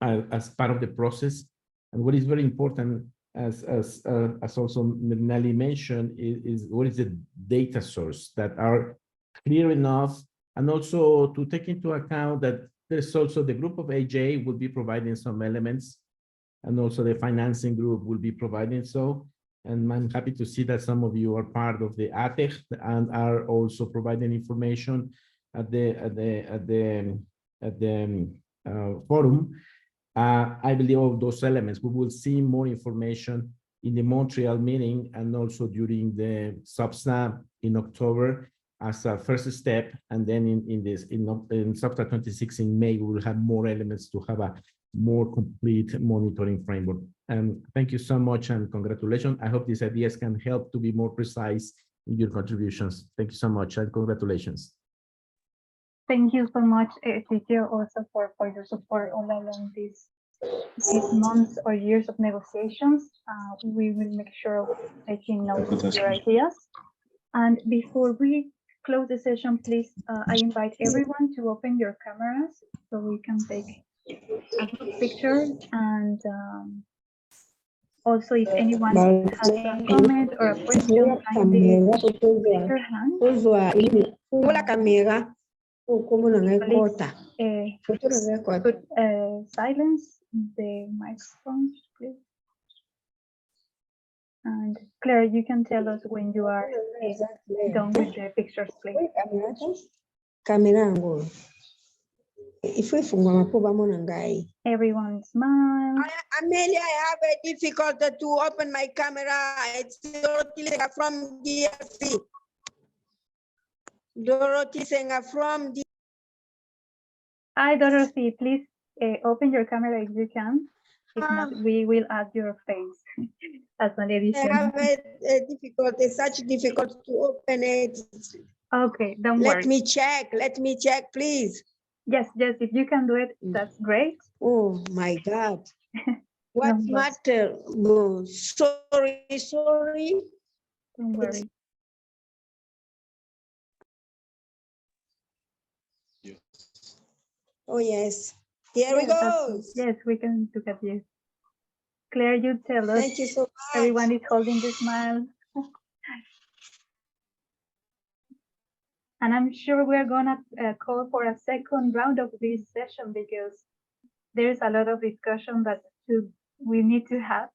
as part of the process. And what is very important, as also Nelly mentioned, is what is the data source that are clear enough, and also to take into account that there's also the group of AJ will be providing some elements, and also the financing group will be providing so. And I'm happy to see that some of you are part of the ATEC and are also providing information at the forum. I believe all those elements, we will see more information in the Montreal meeting and also during the SBSTA in October as a first step. And then in SBSTA 26 in May, we will have more elements to have a more complete monitoring framework. And thank you so much and congratulations. I hope these ideas can help to be more precise in your contributions. Thank you so much and congratulations. Thank you so much, teacher, also for your support all along these months or years of negotiations. We will make sure of taking notes of your ideas. And before we close the session, please, I invite everyone to open your cameras so we can take a good picture. And also, if anyone has a comment or a question, kindly raise your hand. Ula kamera ukumu na ngekota. Put silence the microphone, please. And Claire, you can tell us when you are done with the pictures, please. Kamera ngo. Ifwe makuba mona ngai. Everyone smile. Amelia, I have a difficulty to open my camera. It's Dorothy Senga from DRC. Dorothy Senga from DRC. Hi, Dorothy, please open your camera if you can. If not, we will add your face as an I edition. have a difficulty, such difficult to open it. Okay, don't worry. Let me check, please. Yes, if you can do it, that's great. Oh my God. What No, matter? Oh, sorry. Don't worry. Oh yes. Here we go. Yes, we can look at you. Claire, you tell us. Thank you so much. Everyone is holding the smile. And I'm sure we're gonna call for a second round of this session because there's a lot of discussion that we need to have.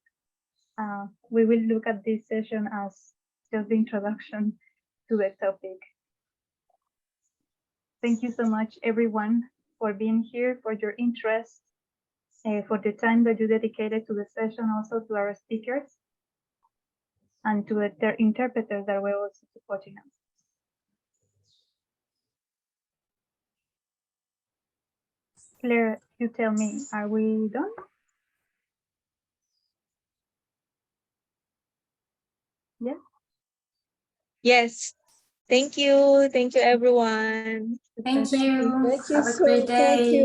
We will look at this session as just the introduction to the topic. Thank you so much, everyone, for being here, for your interest, for the time that you dedicated to the session, also to our speakers, and to their interpreters that were also supporting us. Claire, you tell me, are we done? Yes. Yes. Thank you. Thank you, everyone. Thank you. Thank you Have a so great Thank day. you.